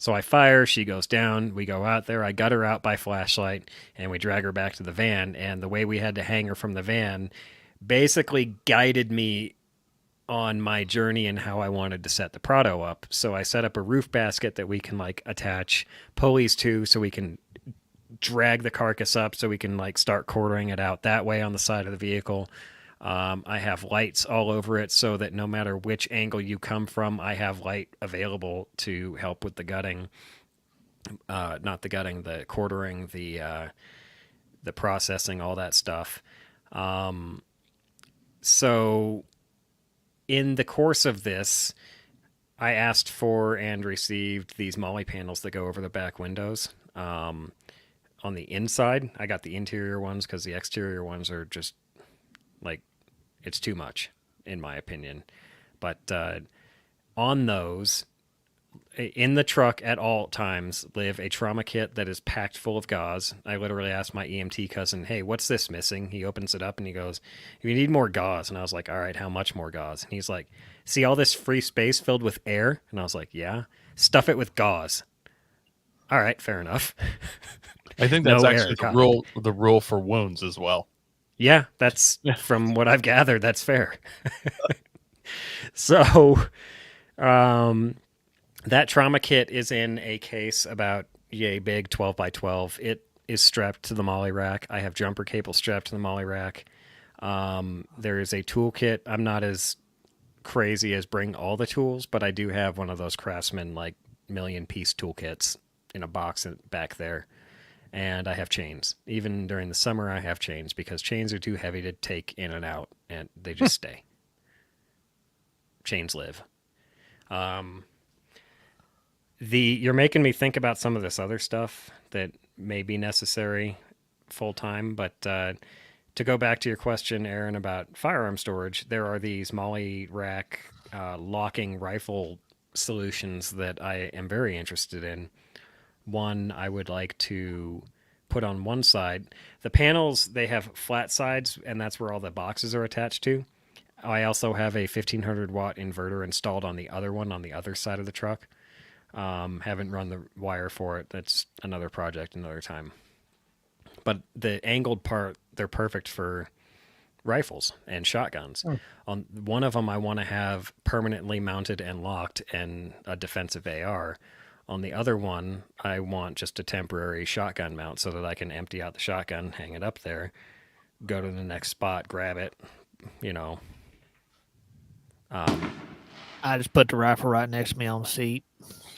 So I fire, she goes down, we go out there, I gut her out by flashlight, and we drag her back to the van. And the way we had to hang her from the van basically guided me on my journey and how I wanted to set the Prado up. So I set up a roof basket that we can like attach pulleys to, so we can drag the carcass up, so we can like start quartering it out that way on the side of the vehicle. I have lights all over it so that no matter which angle you come from, I have light available to help with the gutting. not the gutting, the quartering, the processing, all that stuff. So in the course of this, I asked for and received these molly panels that go over the back windows. On the inside, I got the interior ones because the exterior ones are just like, it's too much, in my opinion. But on those, in the truck at all times, live a trauma kit that is packed full of gauze. I literally asked my EMT cousin, hey, what's this missing? He opens it up and he goes, you need more gauze. And I was like, all right, how much more gauze? And he's like, see all this free space filled with air? And I was like, yeah. Stuff it with gauze. All right, fair enough. I think that's No actually air the rule for wounds as well. Yeah, that's from what I've gathered, that's fair. So, that trauma kit is in a case about yay big, 12 by 12. It is strapped to the molly rack. I have jumper cable strapped to the molly rack. There is a toolkit. I'm not as crazy as bring all the tools, but I do have one of those Craftsman like million piece toolkits in a box back there. And I have chains. Even during the summer, I have chains because chains are too heavy to take in and out, and they just stay. Chains live. You're making me think about some of this other stuff that may be necessary full time, but to go back to your question, Aaron, about firearm storage, there are these molly rack locking rifle solutions that I am very interested in. One I would like to put on one side. The panels, they have flat sides, and that's where all the boxes are attached to. I also have a 1500 watt inverter installed on the other one on the other side of the truck. Haven't run the wire for it. That's another project, another time. But the angled part, they're perfect for rifles and shotguns. On one of them, I want to have permanently mounted and locked and a defensive AR. On the other one, I want just a temporary shotgun mount so that I can empty out the shotgun, hang it up there, go to the next spot, grab it, you know. I just put the rifle right next to me on the seat.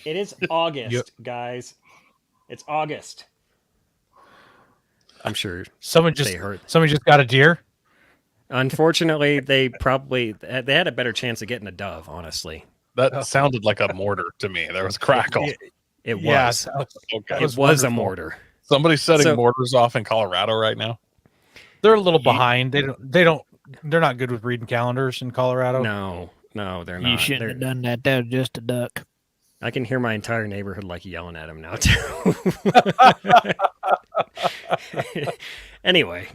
It is August, guys. It's August. I'm sure Somebody just got a deer. Unfortunately, they had a better chance of getting a dove, honestly. That sounded like a mortar to me. There was crackle. It was. Yes, Okay. It was a mortar. Somebody's setting mortars off in Colorado right now. they're a little behind. They're not good with reading calendars in Colorado. No, they're not. You shouldn't have done that. That was just a duck. I can hear my entire neighborhood like yelling at him now too. Anyway,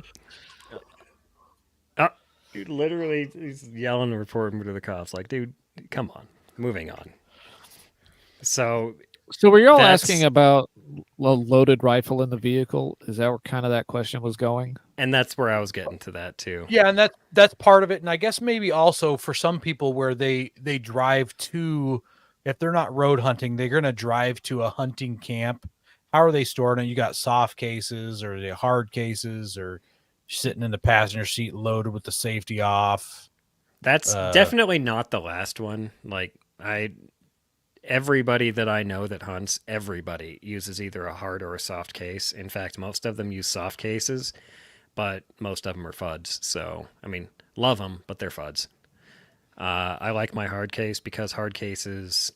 dude, literally, he's yelling and reporting to the cops. Like, dude, come on. Moving on. So were y'all asking about a loaded rifle in the vehicle? Is that where kind of that question was going? And that's where I was getting to that too. Yeah, and that's part of it. And I guess maybe also for some people where they drive to, if they're not road hunting, they're going to drive to a hunting camp. How are they storing it? You got soft cases or the hard cases or sitting in the passenger seat loaded with the safety off. That's definitely not the last one. Like everybody that I know that hunts, everybody uses either a hard or a soft case. In fact, most of them use soft cases, but most of them are FUDs. So, I mean, love them, but they're FUDs. I like my hard case because hard cases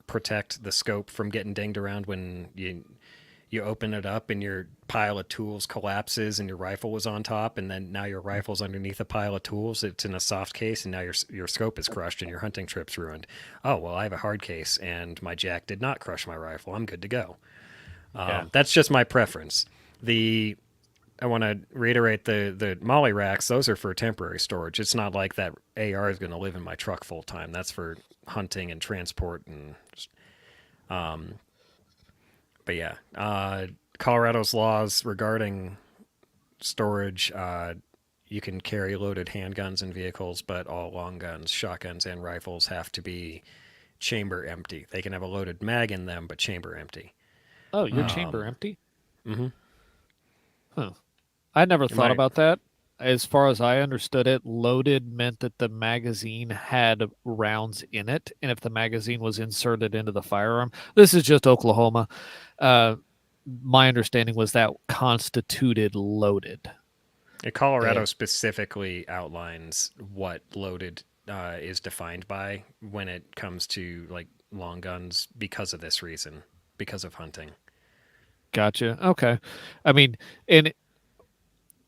protect the scope from getting dinged around when you open it up and your pile of tools collapses and your rifle was on top, and then now your rifle's underneath a pile of tools. It's in a soft case, and now your scope is crushed and your hunting trip's ruined. Oh, well, I have a hard case, and my jack did not crush my rifle. I'm good to go. That's just my preference. I want to reiterate the molly racks. Those are for temporary storage. It's not like that AR is going to live in my truck full time. That's for hunting and transport and. But yeah, Colorado's laws regarding storage, you can carry loaded handguns in vehicles, but all long guns, shotguns, and rifles have to be chamber empty. They can have a loaded mag in them, but chamber empty. Oh, your chamber empty? Mm-hmm. Huh. I never thought about that. as far as I understood it, loaded meant that the magazine had rounds in it, and if the magazine was inserted into the firearm, this is just Oklahoma. My understanding was that constituted loaded. Colorado Okay. specifically outlines what loaded is defined by when it comes to like long guns because of this reason, because of hunting. Gotcha. Okay. I mean, and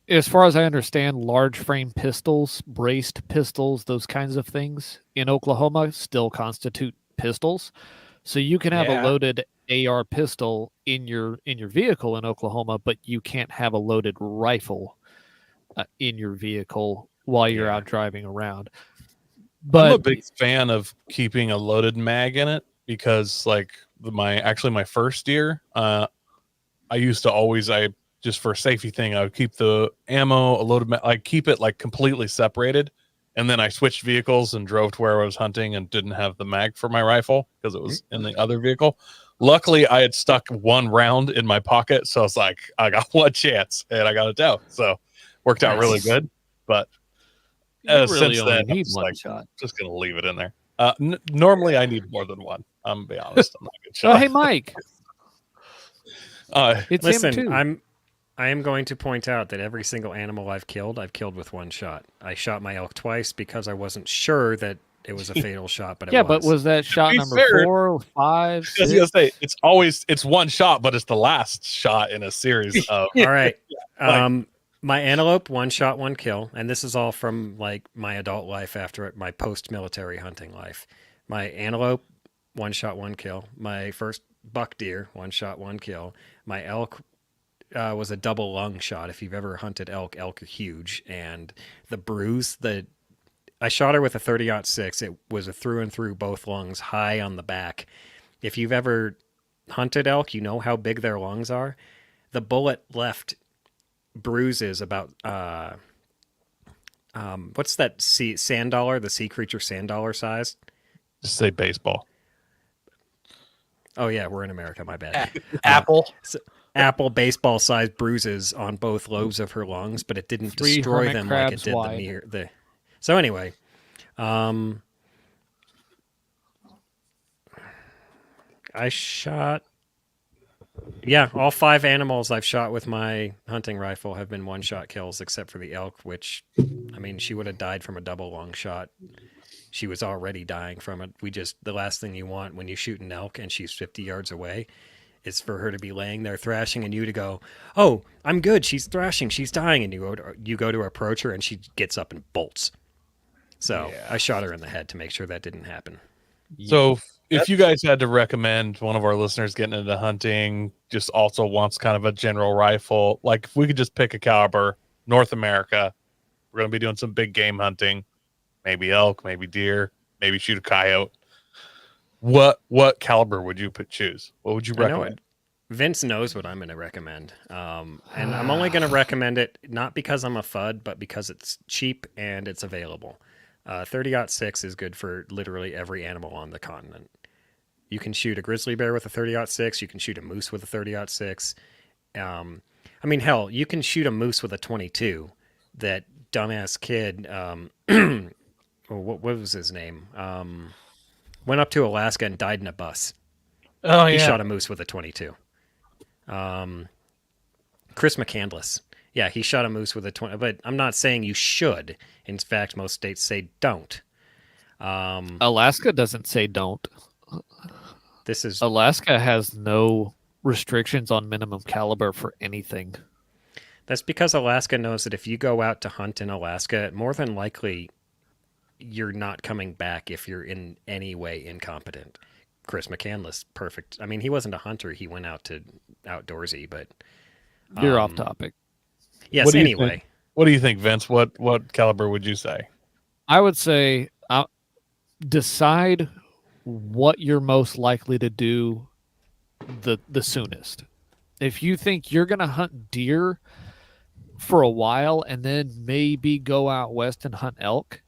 as far as I understand, large frame pistols, braced pistols, those kinds of things in Oklahoma still constitute pistols. So you can have a Yeah. loaded AR pistol in your vehicle in Oklahoma, but you can't have a loaded rifle in your vehicle while you're Yeah. out driving around. I'm a But big fan of keeping a loaded mag in it because, like, my first year, I used to always just for a safety thing, I would keep the ammo a loaded like keep it like completely separated, and then I switched vehicles and drove to where I was hunting and didn't have the mag for my rifle because it was in the other vehicle. Luckily, I had stuck one round in my pocket, so I was like, I got one chance, and I got it out. So worked out really Nice. good. But you really since only then, I'm need just one like, shot. just gonna leave it in there. Normally, I need more than one. I'm gonna be honest. I'm not a good Oh, shot. hey, Mike. It's him Listen, too. I am going to point out that every single animal I've killed with one shot. I shot my elk twice because I wasn't sure that it was a fatal shot, but it Yeah, was. but was that shot be number fair, 4, 5, I was gonna 6? say it's one shot, but it's the last shot in a series of All right. like- My antelope, one shot, one kill, and this is all from like my adult life after my post-military hunting life. My antelope, one shot, one kill. My first buck deer, one shot, one kill. My elk was a double lung shot. If you've ever hunted elk are huge, and the bruise, I shot her with a 30-06. It was a through and through both lungs, high on the back. If you've ever hunted elk, you know how big their lungs are. The bullet left bruises about what's that sand dollar, the sea creature sand dollar size? just say baseball. Oh yeah, we're in America, my bad. Apple. Apple baseball sized bruises on both lobes of her lungs, but it didn't 3 destroy hermit them like it crabs did wide. the So anyway, I shot. Yeah, all 5 animals I've shot with my hunting rifle have been one-shot kills, except for the elk, which, I mean, she would have died from a double long shot. She was already dying from it. The last thing you want when you shoot an elk and she's 50 yards away is for her to be laying there thrashing and you to go, oh, I'm good. She's thrashing. She's dying. And you go to approach her and she gets up and bolts. So Yeah. I shot her in the head to make sure that didn't happen. So if you guys had to recommend one of our listeners getting into hunting, just also wants kind of a general rifle, like if we could just pick a caliber, North America, we're going to be doing some big game hunting, maybe elk, maybe deer, maybe shoot a coyote. What caliber would you choose? What would you I know recommend? Vince knows what I'm going to recommend. And I'm only going to recommend it not because I'm a FUD, but because it's cheap and it's available. 30-06 is good for literally every animal on the continent. You can shoot a grizzly bear with a 30-06. You can shoot a moose with a 30-06. I mean, hell, you can shoot a moose with a 22. That dumbass kid, what was his name? Went up to Alaska and died in a bus. Oh He yeah. shot a moose with a 22. Chris McCandless. Yeah, he shot a moose with a 20. But I'm not saying you should. In fact, most states say don't. Alaska doesn't say don't. This is Alaska has no restrictions on minimum caliber for anything. That's because Alaska knows that if you go out to hunt in Alaska, more than likely you're not coming back if you're in any way incompetent. Chris McCandless, perfect. I mean, he wasn't a hunter. He went out to outdoorsy, but You're off topic. yes, What do you anyway. think? What do you think, Vince? What caliber would you say? I would say decide what you're most likely to do the soonest. If you think you're going to hunt deer for a while and then maybe go out west and hunt elk,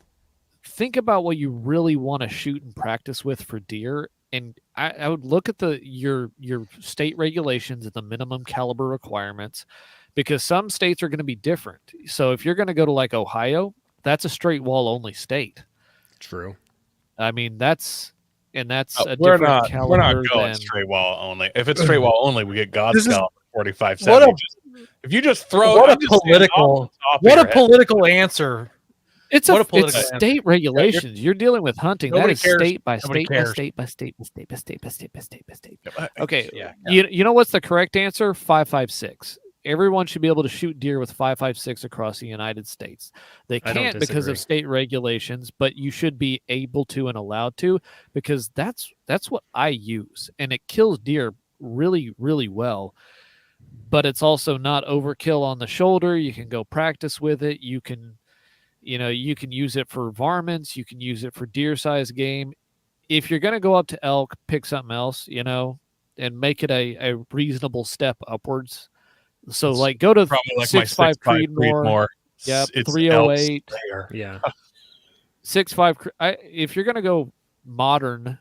think about what you really want to shoot and practice with for deer. And I would look at your state regulations and the minimum caliber requirements because some states are going to be different. So if you're going to go to like Ohio, that's a straight wall only state. True. I mean, that's a We're different not caliber going than straight wall only. If it's straight wall only, we get God's This is- Scale 45 what a- If you just throw what I'm a just saying political off the top of what your a head. political answer. it's What a it's political answer. state regulations. You're dealing with hunting. That Nobody is cares. state by Nobody state by cares. state by state by state by state by state by state by state. Yeah. Okay, Yeah. you know what's the correct answer? 5.56. Everyone should be able to shoot deer with 5.56 across the United States. They I don't can't because of disagree. state regulations, but you should be able to and allowed to, because that's what I use, and it kills deer really, really well. But it's also not overkill on the shoulder. You can go practice with it. You can use it for varmints. You can use it for deer size game. If you're going to go up to elk, pick something else, and make it a reasonable step upwards. So It's like go to Probably like my 6.5 Creedmoor. Creedmoor. Yep, It's 308. elk slayer. Yeah. 6.5. If you're going to go modern,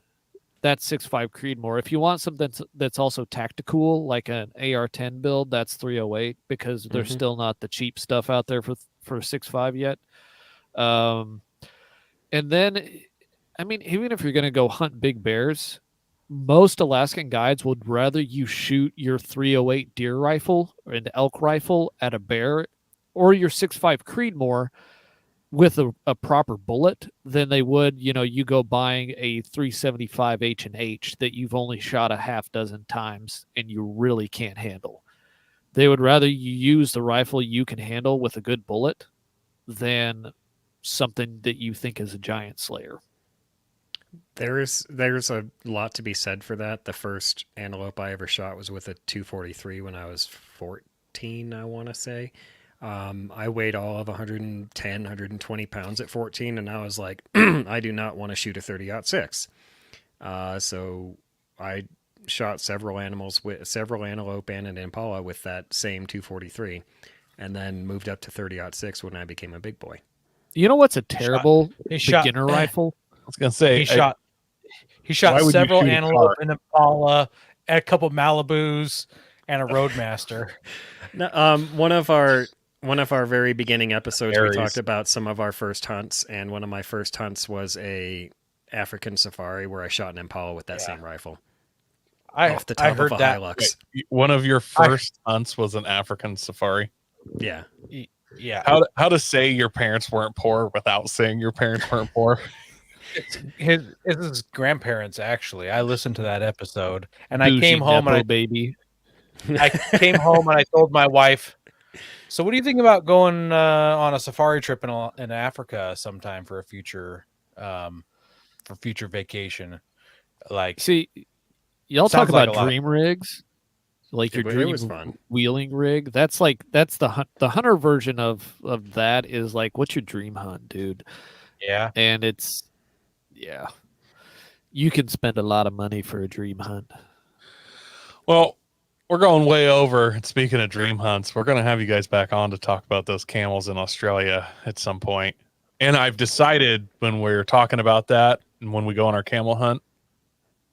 that's 6.5 Creedmoor. If you want something that's also tactical, like an AR-10 build, that's 308, because there's Mhm. still not the cheap stuff out there for 6.5 yet. And then, I mean, even if you're going to go hunt big bears, most Alaskan guides would rather you shoot your 308 deer rifle or an elk rifle at a bear, or your 6.5 Creedmoor with a proper bullet, than they would, you go buying a 375 H&H that you've only shot a half dozen times and you really can't handle. They would rather you use the rifle you can handle with a good bullet than something that you think is a giant slayer. There's a lot to be said for that. The first antelope I ever shot was with a 243 when I was 14, I want to say. I weighed all of 110, 120 pounds at 14, and I was like, I do not want to shoot a 30-06. So I shot several antelope and an impala with that same 243, and then moved up to 30-06 when I became a big boy. You know what's a terrible he shot- beginner rifle? I was gonna say He shot why would you several shoot a antelope, car? an impala, a couple Malibus, and a Roadmaster. No, one of our very beginning episodes, Berries. we talked about some of our first hunts, and one of my first hunts was a African safari where I shot an impala with that Yeah. same rifle I off the top heard of a that. Hilux. one of your first hunts was an African safari. Yeah, Yeah, How to say your parents weren't poor without saying your parents weren't poor? his grandparents actually. I listened to that episode, and I Bougie came home Nepo and baby. I came home and I told my wife, "So, what do you think about going on a safari trip in Africa sometime for a future vacation?" Like, See, y'all talk Sounds like about a lot. dream rigs, like your It dream was fun. wheeling rig. That's the hunter version of that is like, what's your dream hunt, dude? yeah, And you can spend a lot of money for a dream hunt. Well, we're going way over. And speaking of dream hunts, we're going to have you guys back on to talk about those camels in Australia at some point. And I've decided when we're talking about that and when we go on our camel hunt,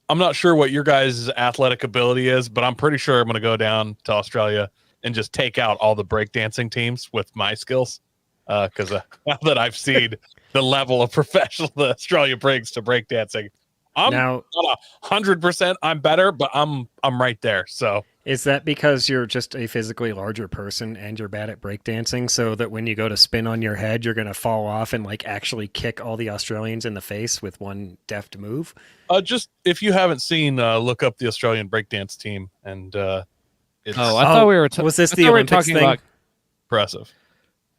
I'm not sure what your guys' athletic ability is, but I'm pretty sure I'm going to go down to Australia and just take out all the breakdancing teams with my skills. Because now that I've seen the level of professional that Australia brings to breakdancing, I'm now, not 100% I'm better, but I'm right there. So is that because you're just a physically larger person and you're bad at breakdancing, so that when you go to spin on your head, you're going to fall off and like actually kick all the Australians in the face with one deft move? just if you haven't seen, look up the Australian breakdance team, and it's I thought we were was this I the thought we were Olympics talking thing? about impressive.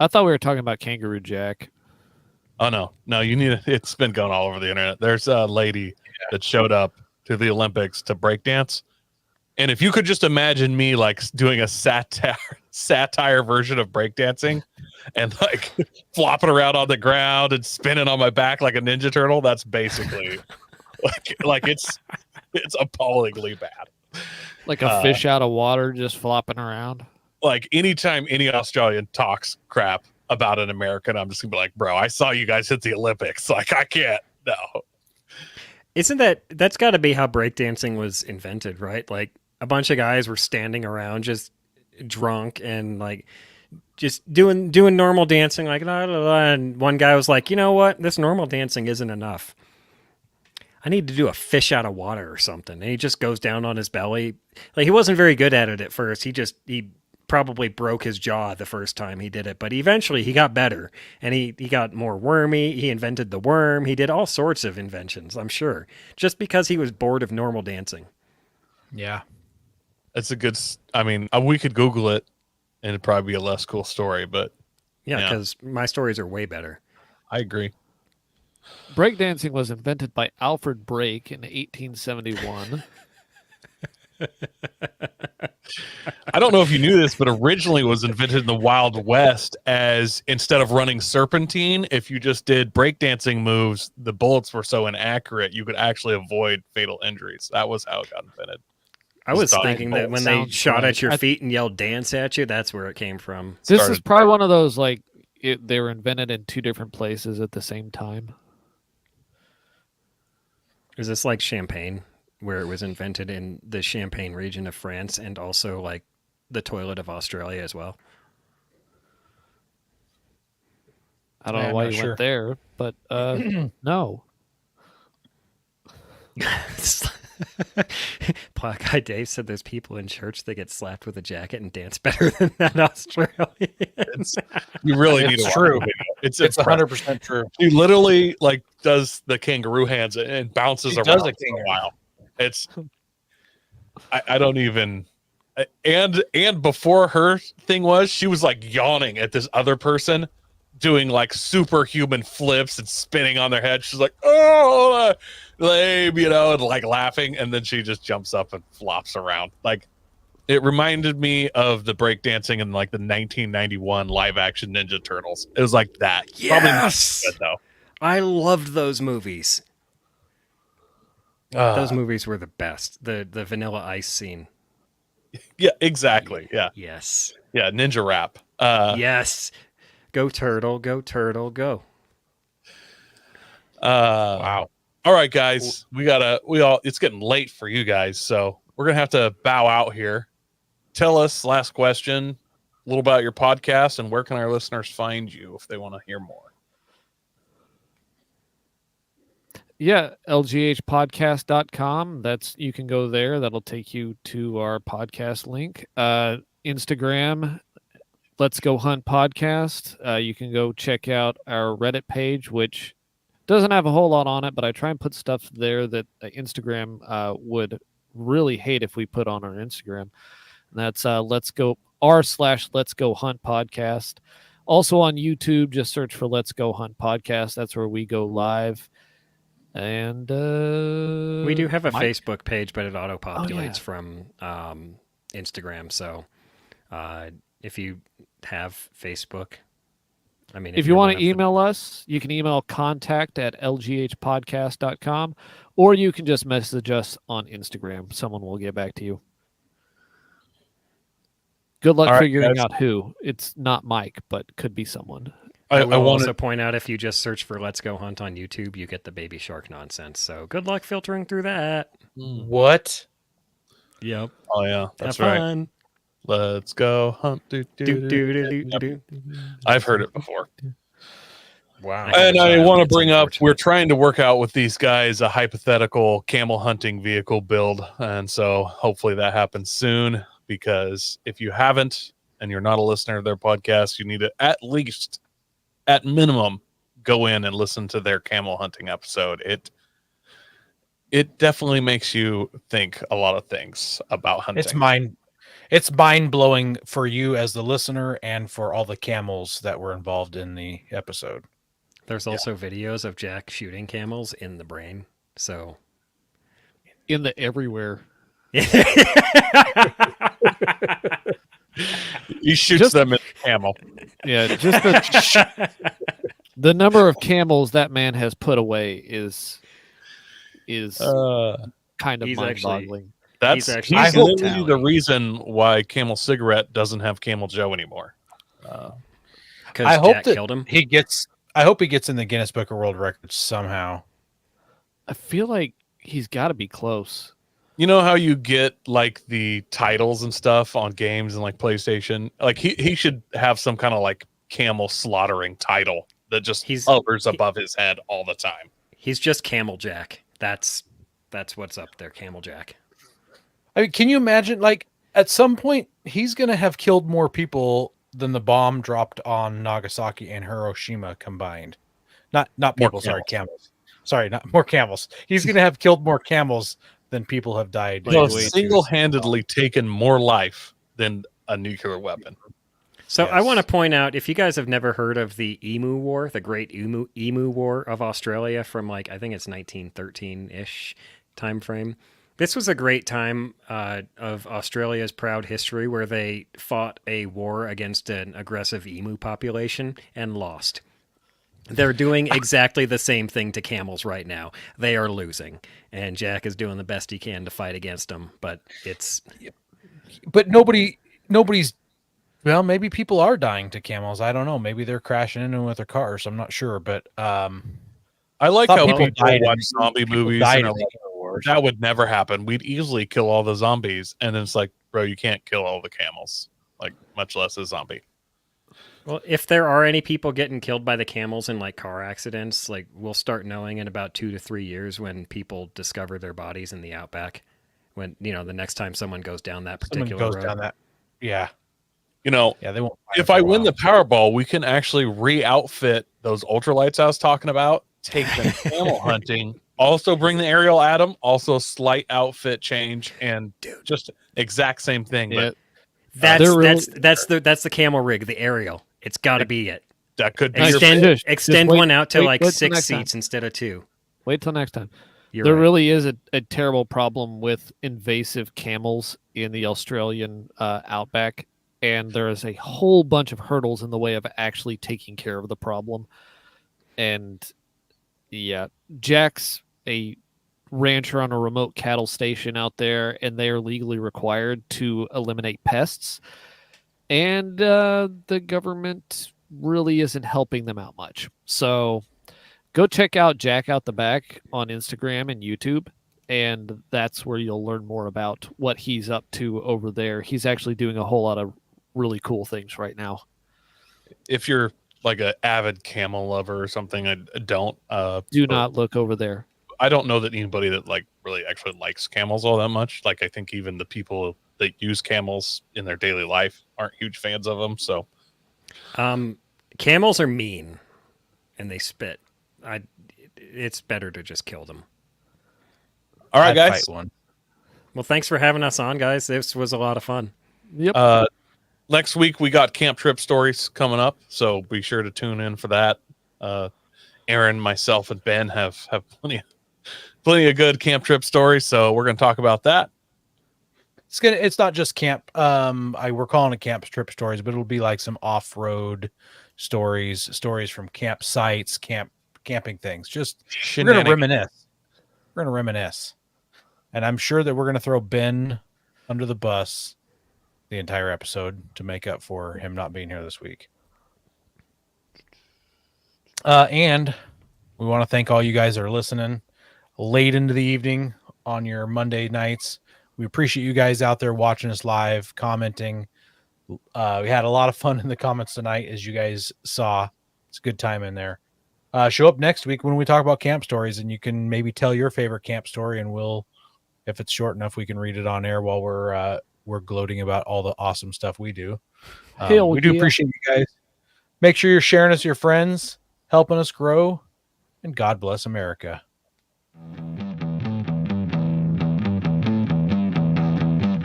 I thought we were talking about Kangaroo Jack. Oh no, you need it's been going all over the internet. There's a lady that showed up to the Olympics to breakdance, and if you could just imagine me like doing a satire version of breakdancing, and like flopping around on the ground and spinning on my back like a Ninja Turtle, that's basically like it's appallingly bad. Like a fish out of water just flopping around. Like anytime any Australian talks crap about an American, I'm just gonna be like, bro, I saw you guys at the Olympics. Like, I can't. No. Isn't that's got to be how breakdancing was invented, right? Like a bunch of guys were standing around just drunk and like just doing normal dancing, like la, la, la, and one guy was like, you know what, this normal dancing isn't enough. I need to do a fish out of water or something. And he just goes down on his belly. Like, he wasn't very good at it at first. He probably broke his jaw the first time he did it, but eventually he got better and he got more wormy. He invented the worm. He did all sorts of inventions, I'm sure, just because he was bored of normal dancing. Yeah. It's a good. I mean, we could Google it, and it'd probably be a less cool story. But Yeah, Yeah. because my stories are way better. I agree. Breakdancing was invented by Alfred Brake in 1871. I don't know if you knew this, but originally it was invented in the Wild West as instead of running serpentine, if you just did breakdancing moves, the bullets were so inaccurate you could actually avoid fatal injuries. That was how it got invented. I was Stop. thinking that when they Sounds shot right. at your feet and yelled dance at you, that's where it came from. This Started- is probably one of those like they were invented in two different places at the same time. Is this like champagne, where it was invented in the Champagne region of France and also like the toilet of Australia as well? I don't Yeah, know I'm why not you sure. went there, but no. Black Guy Dave said there's people in church that get slapped with a jacket and dance better than that Australians. You really need It's to watch true. the video. It's It's impressive. 100% true. He literally like does the kangaroo hands and bounces He around does a for a kangaroo. while. It's I don't even and before her thing was she was like yawning at this other person doing like superhuman flips and spinning on their head. She's like, oh, lame, you know, and like laughing, and then she just jumps up and flops around. Like it reminded me of the breakdancing in like the 1991 live action Ninja Turtles. It was like that. Probably not Yes! good though. I loved those movies. Those movies were the best. The Vanilla Ice scene. Yeah, exactly. Yeah, Yes. yeah. Ninja rap. Yes. Go turtle, go turtle, go. Wow. All right, guys. It's getting late for you guys, so we're gonna have to bow out here. Tell us, last question, a little about your podcast and where can our listeners find you if they want to hear more. Yeah, lghpodcast.com. You can go there. That'll take you to our podcast link. Instagram, Let's Go Hunt Podcast. You can go check out our Reddit page, which doesn't have a whole lot on it, but I try and put stuff there that Instagram would really hate if we put on our Instagram. And that's Let's Go r/Let's Go Hunt Podcast. Also on YouTube, just search for Let's Go Hunt Podcast. That's where we go live. And We do have a Mike? Facebook page, but it auto-populates yeah. from Instagram. So if you have Facebook, I mean, If you want to email us, you can email contact@lghpodcast.com, or you can just message us on Instagram. Someone will get back to you. Good luck All right, figuring guys. out who. It's not Mike, but could be someone. I I will want also to. point out if you just search for Let's Go Hunt on YouTube, you get the baby shark nonsense. So good luck filtering through that. What? Yep. Oh yeah, that's Have right. fun. Let's go hunt. Do, do, do, do, do. I've heard it before. Wow. I- And I child, want to it's bring up, unfortunate. we're trying to work out with these guys a hypothetical camel hunting vehicle build. And so hopefully that happens soon, because if you haven't and you're not a listener of their podcast, you need to at least, at minimum, go in and listen to their camel hunting episode. It definitely makes you think a lot of things about hunting. It's mind blowing for you as the listener and for all the camels that were involved in the episode. There's also videos of Jack shooting camels in the brain. So In the everywhere. He shoots Just- them in the camel. Yeah, just the number of camels that man has put away is kind of He's mind-boggling. That's He's actually he's got literally talent. the reason why Camel Cigarette doesn't have Camel Joe anymore. Because I hope Jack that killed him. I hope he gets in the Guinness Book of World Records somehow. I feel like he's got to be close. You know how you get like the titles and stuff on games and like PlayStation? Like he should have some kind of like camel slaughtering title that just hovers above his head all the time. He's just Camel Jack. That's what's up there, Camel Jack. I mean, can you imagine? Like at some point, he's gonna have killed more people than the bomb dropped on Nagasaki and Hiroshima combined. Not people. Sorry, camels. Sorry, not more camels. He's gonna have killed more camels than people have died. He'll single-handedly taken more life than a nuclear weapon. So Yes. I want to point out, if you guys have never heard of the Emu War, the Great Emu War of Australia from like, I think it's 1913-ish time frame. This was a great time of Australia's proud history where they fought a war against an aggressive emu population and lost. They're doing exactly the same thing to camels right now. They are losing, and Jack is doing the best he can to fight against them. But nobody's. Well, maybe people are dying to camels. I don't know. Maybe they're crashing into them with their cars. I'm not sure, but I like how people watch zombie movies. And like, that would never happen. We'd easily kill all the zombies, and then it's like, bro, you can't kill all the camels, like much less a zombie. Well, if there are any people getting killed by the camels in like car accidents, like we'll start knowing in about 2 to 3 years when people discover their bodies in the outback. When the next time someone goes down that particular road. Yeah. Yeah, they won't. If I win the Powerball, we can actually re-outfit those ultralights I was talking about. Take them camel hunting. Also bring the aerial Atom. Also slight outfit change and just exact same thing. Yeah. But That's the camel rig, the aerial. It's got to be it. That could be extend one out to like 6 seats instead of 2. Wait till next time. There really is a terrible problem with invasive camels in the Australian outback, and there is a whole bunch of hurdles in the way of actually taking care of the problem. And yeah, Jack's a rancher on a remote cattle station out there, and they are legally required to eliminate pests. And the government really isn't helping them out much. So go check out Jack Out the Back on Instagram and YouTube, and that's where you'll learn more about what he's up to over there. He's actually doing a whole lot of really cool things right now. If you're like an avid camel lover or something, I don't. Do not look over there. I don't know that anybody that like really actually likes camels all that much. Like I think even the people that use camels in their daily life aren't huge fans of them. So, camels are mean, and they spit. It's better to just kill them. All right, guys. Well, thanks for having us on, guys. This was a lot of fun. Yep. Next week we got camp trip stories coming up, so be sure to tune in for that. Aaron, myself, and Ben have plenty of good camp trip stories, so we're going to talk about that. It's not just camp. We're calling it camp trip stories, but it'll be like some off-road stories from campsites, camping things. Just we're going to reminisce. We're going to reminisce, and I'm sure that we're going to throw Ben under the bus the entire episode to make up for him not being here this week. And we want to thank all you guys that are listening late into the evening on your Monday nights. We appreciate you guys out there watching us live, commenting. We had a lot of fun in the comments tonight, as you guys saw. It's a good time in there. Show up next week when we talk about camp stories, and you can maybe tell your favorite camp story, and we'll, if it's short enough, we can read it on air while we're gloating about all the awesome stuff we do. We do appreciate you guys. Make sure you're sharing us with your friends, helping us grow, and God bless America.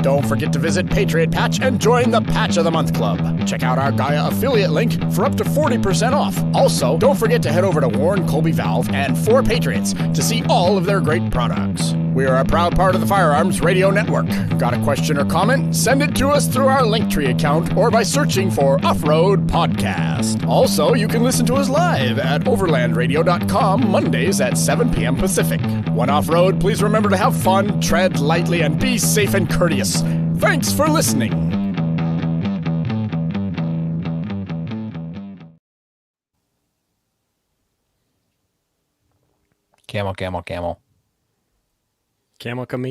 Don't forget to visit Patriot Patch and join the Patch of the Month Club. Check out our Gaia affiliate link for up to 40% off. Also, don't forget to head over to Warren Colby Valve and 4 Patriots to see all of their great products. We are a proud part of the Firearms Radio Network. Got a question or comment? Send it to us through our Linktree account or by searching for Off-Road Podcast. Also, you can listen to us live at overlandradio.com Mondays at 7 p.m. Pacific. When off-road, please remember to have fun, tread lightly, and be safe and courteous. Thanks for listening. Camel. Camel come